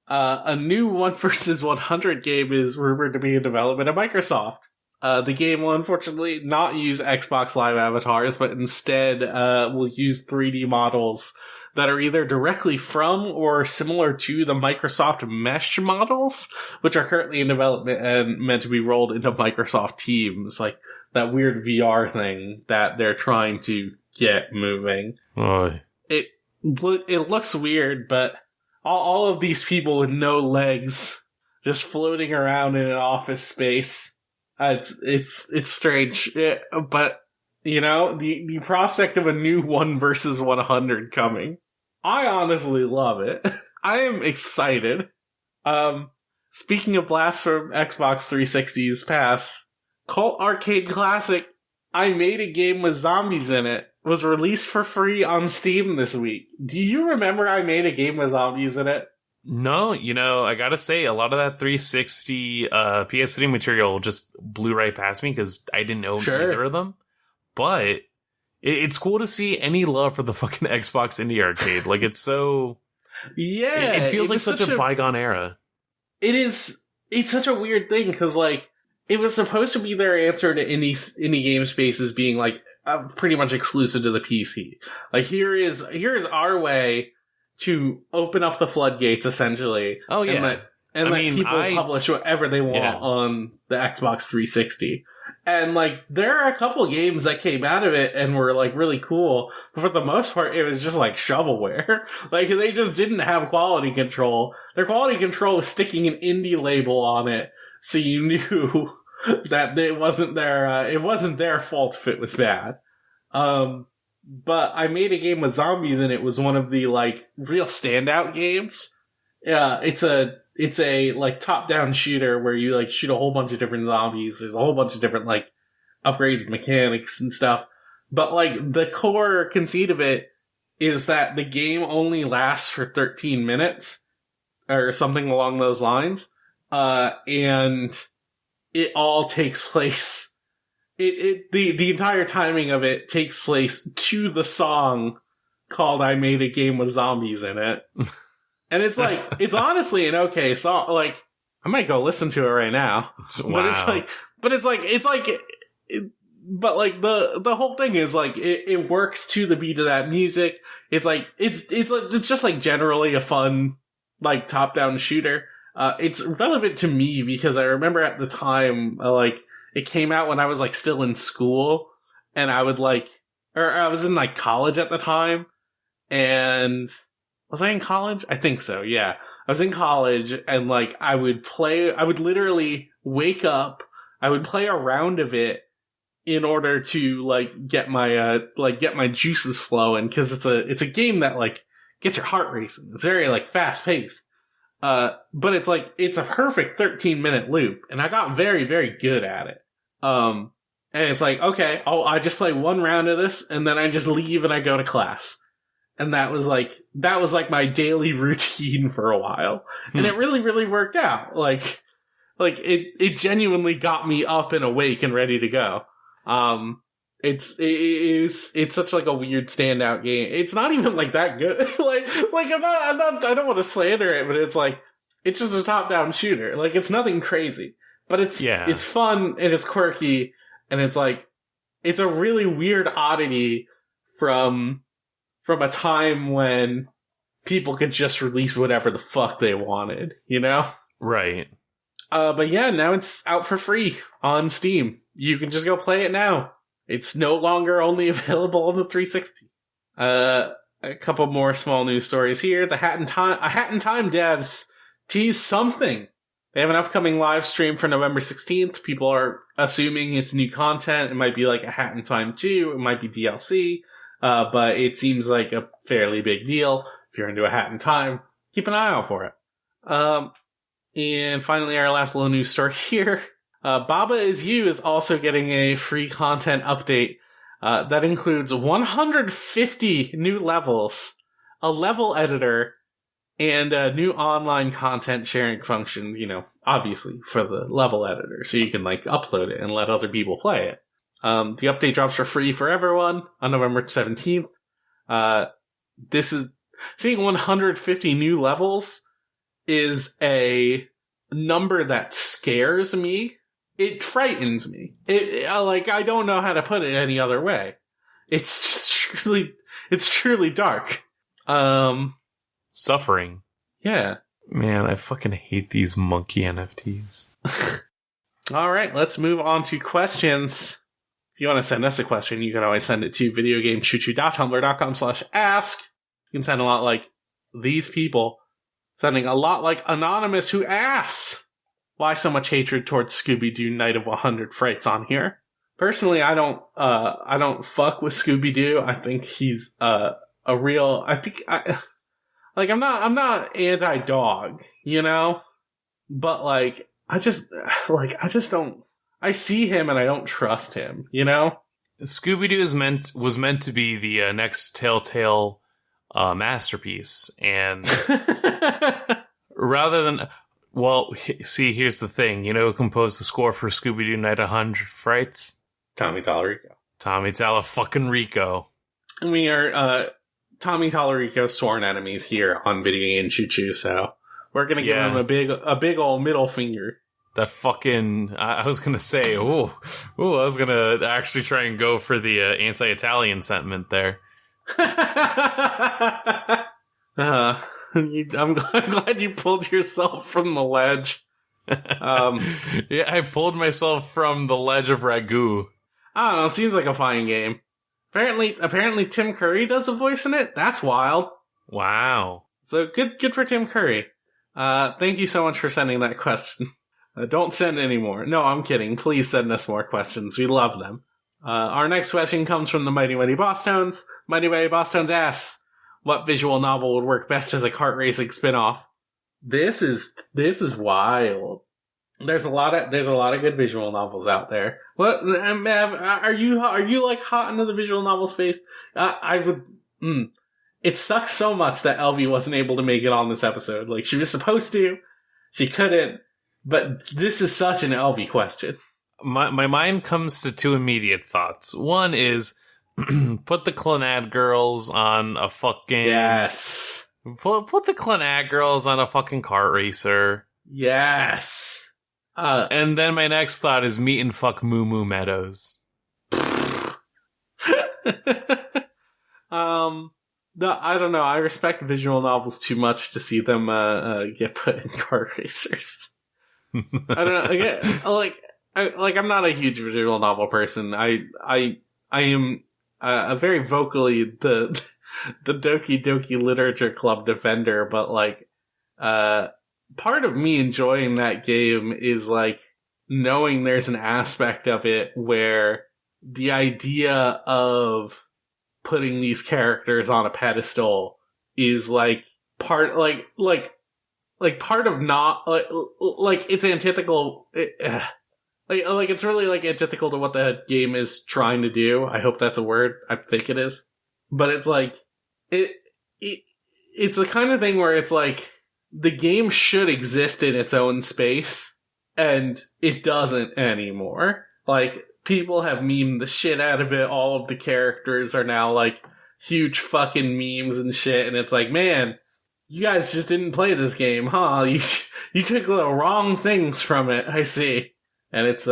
a new 1 versus 100 game is rumored to be in development at Microsoft. The game will unfortunately not use Xbox Live avatars, but instead will use 3D models that are either directly from or similar to the Microsoft Mesh models, which are currently in development and meant to be rolled into Microsoft Teams, like that weird VR thing that they're trying to get moving. It looks weird, but all of these people with no legs just floating around in an office space. It's strange, but you know, the prospect of a new 1 versus 100 coming, I honestly love it. I am excited. Speaking of blasts from Xbox 360's past, cult arcade classic I Made a Game with Zombies in It was released for free on Steam this week. Do you remember I Made a Game with Zombies in It? No, you know, I gotta say, a lot of that 360 PS3 material just blew right past me because I didn't know either of them. But it's cool to see any love for the fucking Xbox Indie Arcade. Like, it's so... Yeah. It feels like such a bygone era. It is... It's such a weird thing, because, like, it was supposed to be their answer to indie game spaces being, like, pretty much exclusive to the PC. Like, here is our way to open up the floodgates, essentially. Oh, yeah. And let people publish whatever they want on the Xbox 360. And, like, there are a couple games that came out of it and were, like, really cool. But for the most part, it was just, like, shovelware. Like, they just didn't have quality control. Their quality control was sticking an indie label on it, so you knew that it wasn't their fault if it was bad. But I Made a Game with Zombies in It was one of the, like, real standout games. Yeah, it's a like top-down shooter where you like shoot a whole bunch of different zombies. There's a whole bunch of different like upgrades, mechanics, and stuff. But like the core conceit of it is that the game only lasts for 13 minutes or something along those lines, and it all takes place. The entire timing of it takes place to the song called "I Made a Game with Zombies in It." And it's like, it's honestly an okay song. Like, I might go listen to it right now. Wow. But the whole thing is like, it works to the beat of that music. It's like, it's just like generally a fun, like top-down shooter. It's relevant to me because I remember at the time, like, it came out when I was like still in school, and I would like, or I was in like college at the time, and was I in college? I think so, yeah. I was in college, and, like, I would literally wake up, I would play a round of it in order to, like, get my juices flowing, because it's a game that, like, gets your heart racing. It's very, like, fast-paced. But it's, like, it's a perfect 13-minute loop, and I got very, very good at it. And it's like, okay, I just play one round of this, and then I just leave and I go to class. And that was like my daily routine for a while. And it really, really worked out. Like it genuinely got me up and awake and ready to go. It's such like a weird standout game. It's not even like that good. I don't want to slander it, but it's like, it's just a top-down shooter. Like, it's nothing crazy, but it's fun and it's quirky, and it's like, it's a really weird oddity from a time when people could just release whatever the fuck they wanted, you know? Right. But yeah, now it's out for free on Steam. You can just go play it now. It's no longer only available on the 360. A couple more small news stories here. A Hat in Time devs tease something. They have an upcoming live stream for November 16th. People are assuming it's new content. It might be like A Hat in Time 2. It might be DLC. But it seems like a fairly big deal. If you're into A Hat in Time, keep an eye out for it. And finally, our last little news story here. Baba Is You is also getting a free content update. That includes 150 new levels, a level editor, and a new online content sharing function, obviously for the level editor, so you can upload it and let other people play it. The update drops for free for everyone on November 17th. This is seeing 150 new levels is a number that scares me. It frightens me. I don't know how to put it any other way. It's truly dark. Suffering. Yeah. Man, I fucking hate these monkey NFTs. All right, let's move on to questions. If you want to send us a question, you can always send it to videogamechoochoo.tumblr.com/ask. You can send a lot like these people, sending a lot like Anonymous, who asks, why so much hatred towards Scooby-Doo Night of 100 Frights on here? Personally, I don't fuck with Scooby-Doo. I think he's I'm not anti-dog, but I just don't. I see him and I don't trust him, Scooby-Doo was meant to be the next Telltale masterpiece, and rather than, here's the thing. Who composed the score for Scooby-Doo Night of 100 Frights? Tommy Tallarico. Tommy Tallarico. And we are Tommy Tallarico's sworn enemies here on Video Game Choo Choo, so we're gonna give him a big old middle finger. That fucking, I was gonna say, I was gonna actually try and go for the anti-Italian sentiment there. I'm glad you pulled yourself from the ledge. Yeah, I pulled myself from the ledge of ragu. I don't know, seems like a fine game. Apparently Tim Curry does a voice in it. That's wild. Wow. So good for Tim Curry. Thank you so much for sending that question. Don't send any more. No, I'm kidding. Please send us more questions. We love them. Our next question comes from the Mighty Mighty Boss Tones. Mighty Mighty Boss Tones asks, what visual novel would work best as a kart racing spin-off? This is wild. There's a lot of good visual novels out there. What, Mav, are you hot into the visual novel space? It sucks so much that Elvie wasn't able to make it on this episode. She was supposed to, she couldn't, but this is such an Elvie question. My mind comes to two immediate thoughts. One is, put the Clannad girls on a fucking... Yes. Put the Clannad girls on a fucking kart racer. Yes. And then my next thought is meet and fuck Moo Moo Meadows. I don't know. I respect visual novels too much to see them get put in kart racers. I don't know. I'm not a huge visual novel person. I am a very vocally the Doki Doki Literature Club defender, but part of me enjoying that game is knowing there's an aspect of it where the idea of putting these characters on a pedestal is part of not it's antithetical. It's really antithetical to what the game is trying to do. I hope that's a word. I think it is. But it's it's the kind of thing where it's the game should exist in its own space, and it doesn't anymore. People have memed the shit out of it. All of the characters are now huge fucking memes and shit, and it's man, you guys just didn't play this game, huh? You took the wrong things from it, I see. And it's,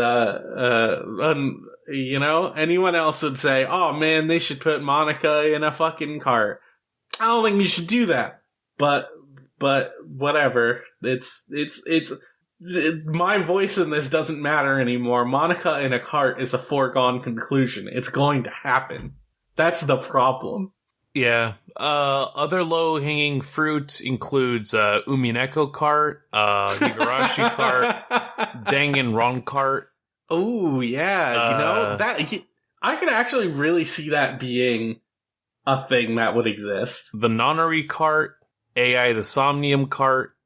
anyone else would say, oh man, they should put Monica in a fucking cart. I don't think you should do that. But whatever. It's my voice in this doesn't matter anymore. Monica in a cart is a foregone conclusion. It's going to happen. That's the problem. Yeah. Other low-hanging fruit includes Umineko cart, Higurashi cart, Danganron cart. Oh, yeah. I could actually really see that being a thing that would exist. The Nonary cart, AI the Somnium cart,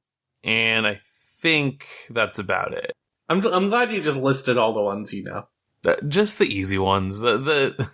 and I think that's about it. I'm glad you just listed all the ones you know. Just the easy ones. The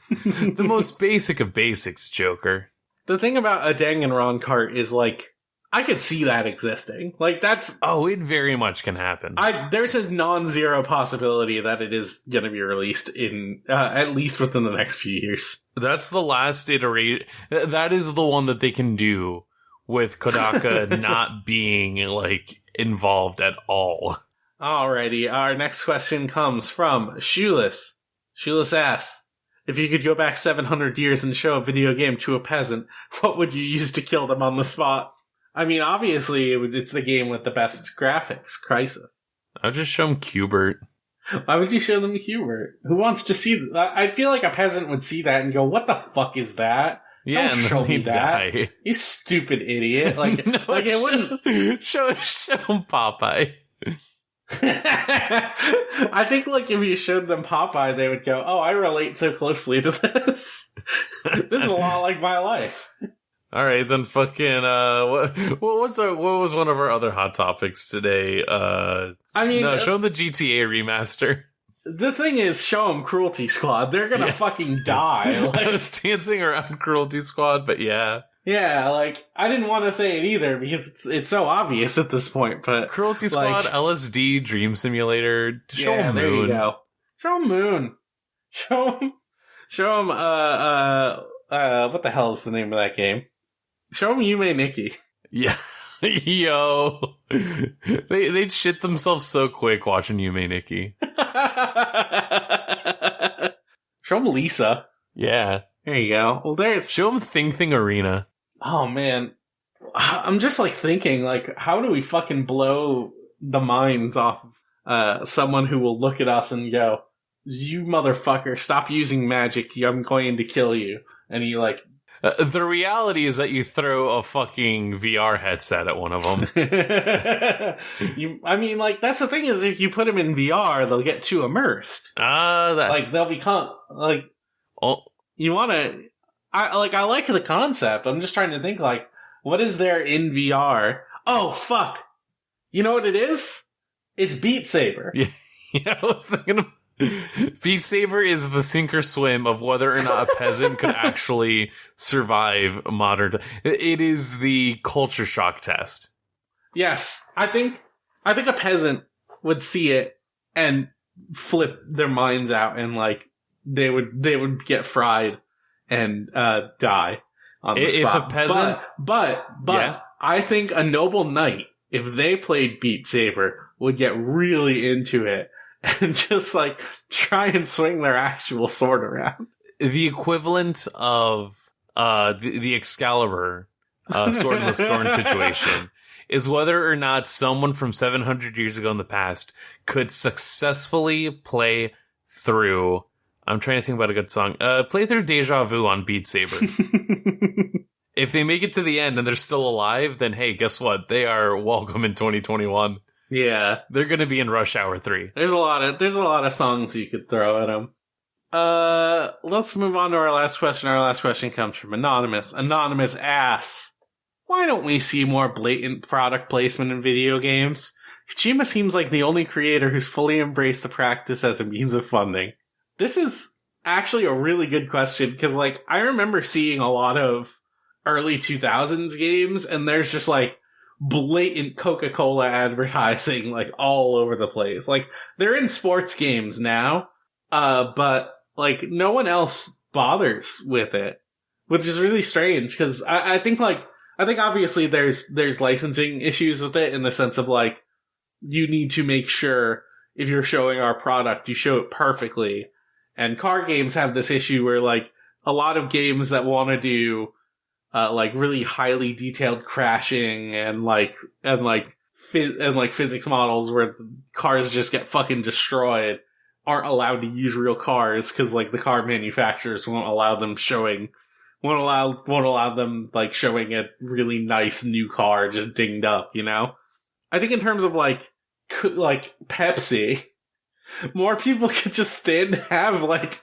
most basic of basics, Joker. The thing about a Danganron cart is, like, I could see that existing. Like, that's... Oh, it very much can happen. There's a non-zero possibility that it is going to be released in, at least within the next few years. That's the last iteration. That is the one that they can do with Kodaka not being, like, involved at all. Alrighty, our next question comes from Shoeless. Shoeless asks, if you could go back 700 years and show a video game to a peasant, what would you use to kill them on the spot? I mean, obviously, it's the game with the best graphics, Crisis. I'll just show them Q*bert. Why would you show them Q*bert? Who wants to see that? I feel like a peasant would see that and go, what the fuck is that? Yeah, Don't and show then me he'd that. die. You stupid idiot. Like, No, like it wouldn't... Show him Popeye. I think, like, if you showed them Popeye, they would go, oh, I relate so closely to this. This is a lot like my life. All right, then fucking, what was one of our other hot topics today? I mean... No, show them the GTA remaster. The thing is, show them Cruelty Squad. They're gonna fucking die. Like, I was dancing around Cruelty Squad, but yeah. Yeah, like, I didn't want to say it either because it's so obvious at this point, but... Cruelty Squad, like, LSD, Dream Simulator, show yeah, Moon. There you go. Show 'em Moon. Show 'em, what the hell is the name of that game? Show 'em Yume Nikki. Yeah. Yo. They'd shit themselves so quick watching Yume Nikki. Show 'em Lisa. Yeah. There you go. Well, there's... Show them Thing Arena. Oh, man. I'm just, like, thinking, like, how do we fucking blow the minds off someone who will look at us and go, you motherfucker, stop using magic, I'm going to kill you. And he, like... The reality is that you throw a fucking VR headset at one of them. I mean, like, that's the thing is, if you put them in VR, they'll get too immersed. Like, they'll become, like... Oh. You want to... I like the concept. I'm just trying to think, like, what is there in VR? Oh, fuck. You know what it is? It's Beat Saber. Yeah, I was thinking of... Beat Saber is the sink or swim of whether or not a peasant could actually survive modern... It is the culture shock test. Yes. I think a peasant would see it and flip their minds out and, like, they would get fried and die on the spot. If a peasant, but yeah. I think a noble knight, if they played Beat Saber, would get really into it and just like try and swing their actual sword around. The equivalent of the Excalibur Sword in the Scorn situation is whether or not someone from 700 years ago in the past could successfully play through. I'm trying to think about a good song. Play through Deja Vu on Beat Saber. If they make it to the end and they're still alive, then hey, guess what? They are welcome in 2021. Yeah. They're going to be in Rush Hour 3. There's a lot of songs you could throw at them. Let's move on to our last question. Our last question comes from Anonymous. Anonymous asks, why don't we see more blatant product placement in video games? Kojima seems like the only creator who's fully embraced the practice as a means of funding. This is actually a really good question, because, like, I remember seeing a lot of early 2000s games, and there's just, like, blatant Coca-Cola advertising, like, all over the place. Like, they're in sports games now, but, like, no one else bothers with it, which is really strange, because I think obviously there's licensing issues with it, in the sense of, like, you need to make sure if you're showing our product, you show it perfectly. And car games have this issue where, like, a lot of games that want to do, like, really highly detailed crashing and physics models where cars just get fucking destroyed aren't allowed to use real cars, because, like, the car manufacturers won't allow them showing a really nice new car just dinged up, you know? I think in terms of, like Pepsi, more people could just stand to have, like,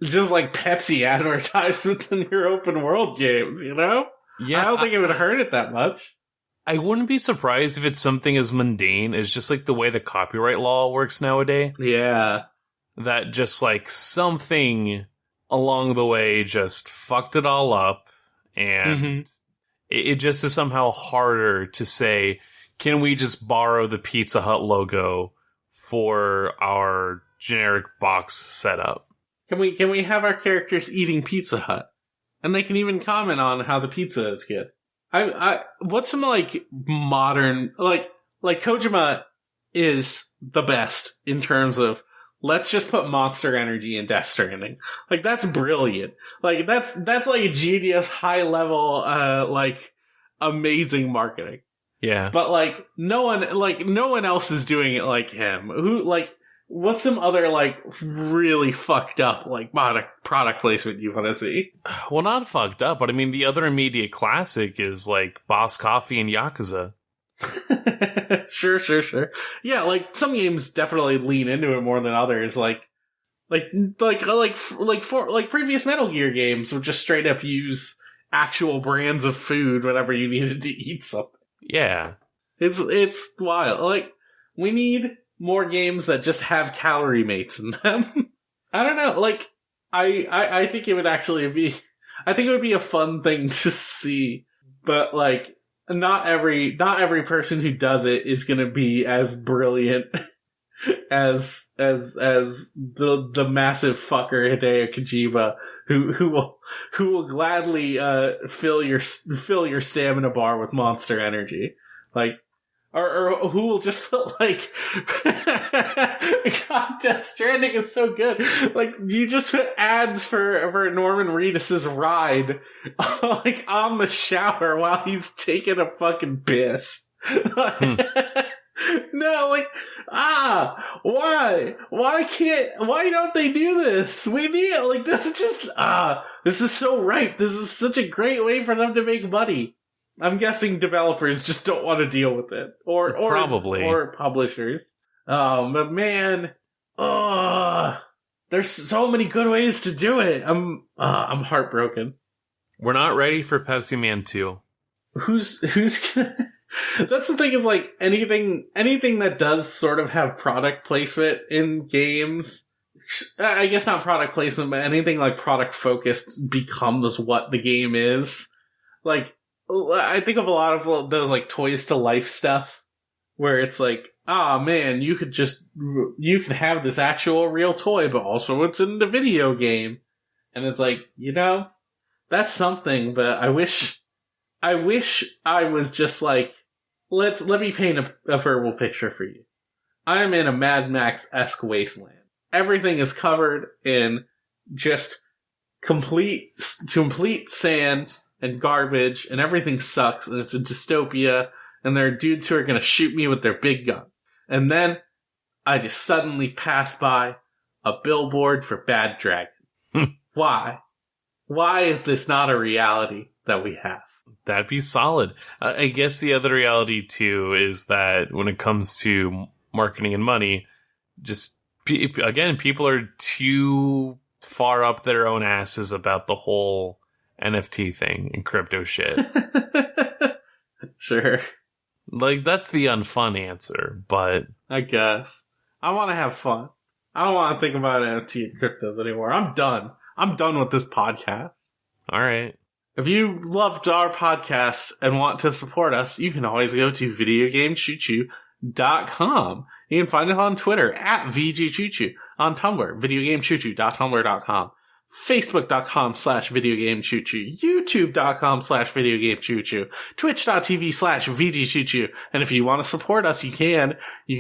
just, like, Pepsi advertisements in your open world games, you know? Yeah, I don't think it would hurt it that much. I wouldn't be surprised if it's something as mundane as just, like, the way the copyright law works nowadays. Yeah. that just like something along the way just fucked it all up, and it just is somehow harder to say, can we just borrow the Pizza Hut logo for our generic box setup? Can we have our characters eating Pizza Hut, and they can even comment on how the pizza is good? What's some like modern like Kojima is the best in terms of let's just put Monster Energy in Death Stranding. Like that's brilliant. Like that's like a genius, high level, like amazing marketing. Yeah, but no one else is doing it like him. Who like? What's some other, like, really fucked up, like, product placement you want to see? Well, not fucked up, but I mean, the other immediate classic is, like, Boss Coffee and Yakuza. Sure. Yeah, like, some games definitely lean into it more than others. Like previous Metal Gear games would just straight up use actual brands of food whenever you needed to eat something. Yeah. It's wild. Like, we need more games that just have calorie mates in them. I don't know. Like, I think it would actually be, I think it would be a fun thing to see, but like, not every person who does it is going to be as brilliant as the massive fucker Hideo Kojima who will gladly fill your stamina bar with Monster Energy, like. Or who will just put, like, God, Death Stranding is so good. Like, you just put ads for Norman Reedus's ride, like, on the shower while he's taking a fucking piss. No, like, why? Why don't they do this? We need, like, this is just, this is so right. This is such a great way for them to make money. I'm guessing developers just don't want to deal with it, or probably, or publishers. But man, there's so many good ways to do it. I'm heartbroken. We're not ready for Pepsi Man 2. Who's gonna? That's the thing. Is like anything that does sort of have product placement in games. I guess not product placement, but anything like product focused becomes what the game is. Like. I think of a lot of those, like, Toys to Life stuff, where it's like, man, you can have this actual real toy, but also it's in the video game. And it's like, that's something, but I wish I was just like, let me paint a verbal picture for you. I am in a Mad Max-esque wasteland. Everything is covered in just complete sand and garbage, and everything sucks, and it's a dystopia, and there are dudes who are going to shoot me with their big guns. And then I just suddenly pass by a billboard for Bad Dragon. Why? Why is this not a reality that we have? That'd be solid. I guess the other reality, too, is that when it comes to marketing and money, just, again, people are too far up their own asses about the whole NFT thing and crypto shit. Sure. Like, that's the unfun answer, but... I guess. I want to have fun. I don't want to think about NFT and cryptos anymore. I'm done. I'm done with this podcast. All right. If you loved our podcast and want to support us, you can always go to videogamechoochoo.com. You can find us on Twitter at VGChoochoo, on Tumblr, videogamechoochoo.tumblr.com. Facebook.com/videogamechoochoo, YouTube.com/videogamechoochoo, Twitch.tv/VGChoochoo, and if you want to support us, you can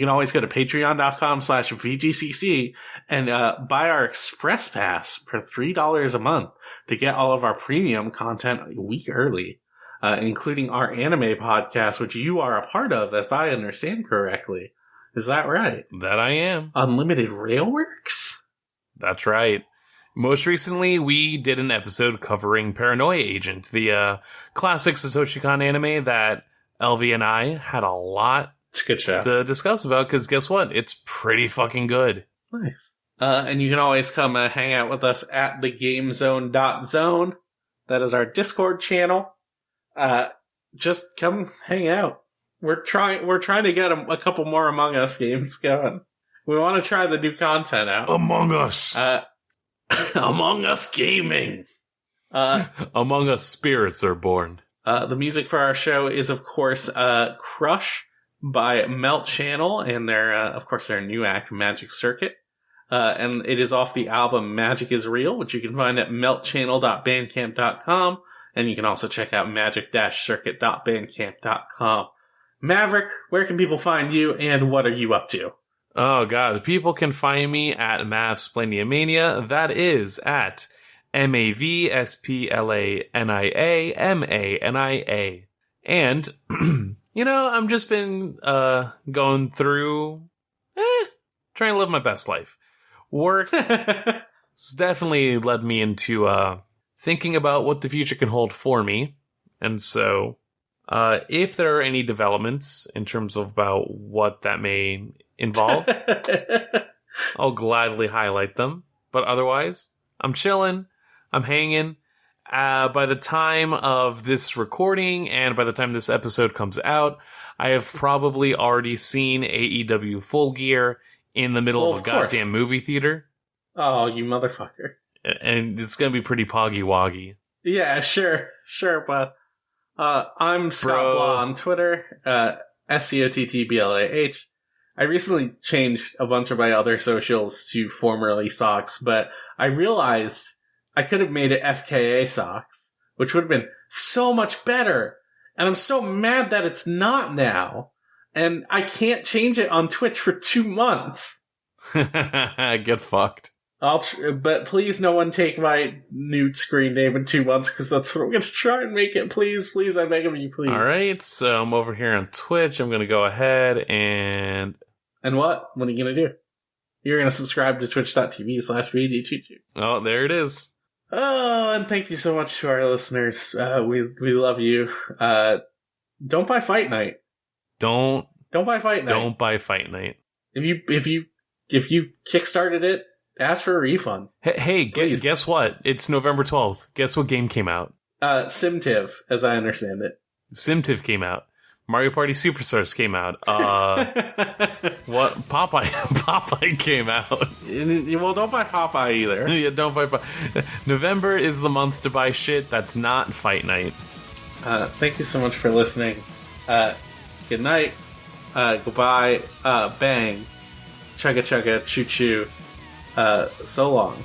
always go to Patreon.com/VGCC and buy our Express Pass for $3 a month to get all of our premium content a week early, including our anime podcast, which you are a part of, if I understand correctly. Is that right? That I am. Unlimited Railworks? That's right. Most recently, we did an episode covering Paranoia Agent, the classic Satoshi Kon anime that LV and I had a lot to discuss about, because guess what? It's pretty fucking good. Nice. And you can always come hang out with us at thegamezone.zone. That is our Discord channel. Just come hang out. We're trying to get a couple more Among Us games going. We want to try the new content out. Among Us. Among Us Gaming. Among Us spirits are born. The music for our show is, of course, Crush by Melt Channel, and their new act, Magic Circuit. And it is off the album Magic is Real, which you can find at meltchannel.bandcamp.com, and you can also check out magic-circuit.bandcamp.com. Maverick, where can people find you, and what are you up to? Oh, God. People can find me at Mavsplaniamania. That is at MAVSPLANIAMANIA. And, I'm just been going through, trying to live my best life. Work has definitely led me into thinking about what the future can hold for me. And so, if there are any developments in terms of about what that may involve, I'll gladly highlight them. But otherwise, I'm chilling. I'm hanging. By the time of this recording and by the time this episode comes out, I have probably already seen AEW Full Gear in the middle of a goddamn movie theater. Oh, you motherfucker. And it's going to be pretty poggy-woggy. Yeah, sure, but I'm Scott Blah on Twitter, SCOTTBLAH. I recently changed a bunch of my other socials to formerly Socks, but I realized I could have made it FKA Socks, which would have been so much better. And I'm so mad that it's not now. And I can't change it on Twitch for 2 months. Get fucked. But please no one take my nude screen name in 2 months, because that's what I'm going to try and make it. Please, I beg of you, please. Alright, so I'm over here on Twitch. I'm going to go ahead and... And what? What are you going to do? You're going to subscribe to twitch.tv/VGCC. Oh, there it is. Oh, and thank you so much to our listeners. We love you. Don't buy Fight Night. Don't buy Fight Night. Don't buy Fight Night. If you kickstarted it, ask for a refund. Hey, guess what? It's November 12th. Guess what game came out? SimTiv, as I understand it. SimTiv came out. Mario Party Superstars came out. What? Popeye came out. Well, don't buy Popeye either. Yeah, don't buy Popeye. November is the month to buy shit. That's not Fight Night. Thank you so much for listening. Good night. Goodbye. Bang. Chugga chugga. Choo choo. So long.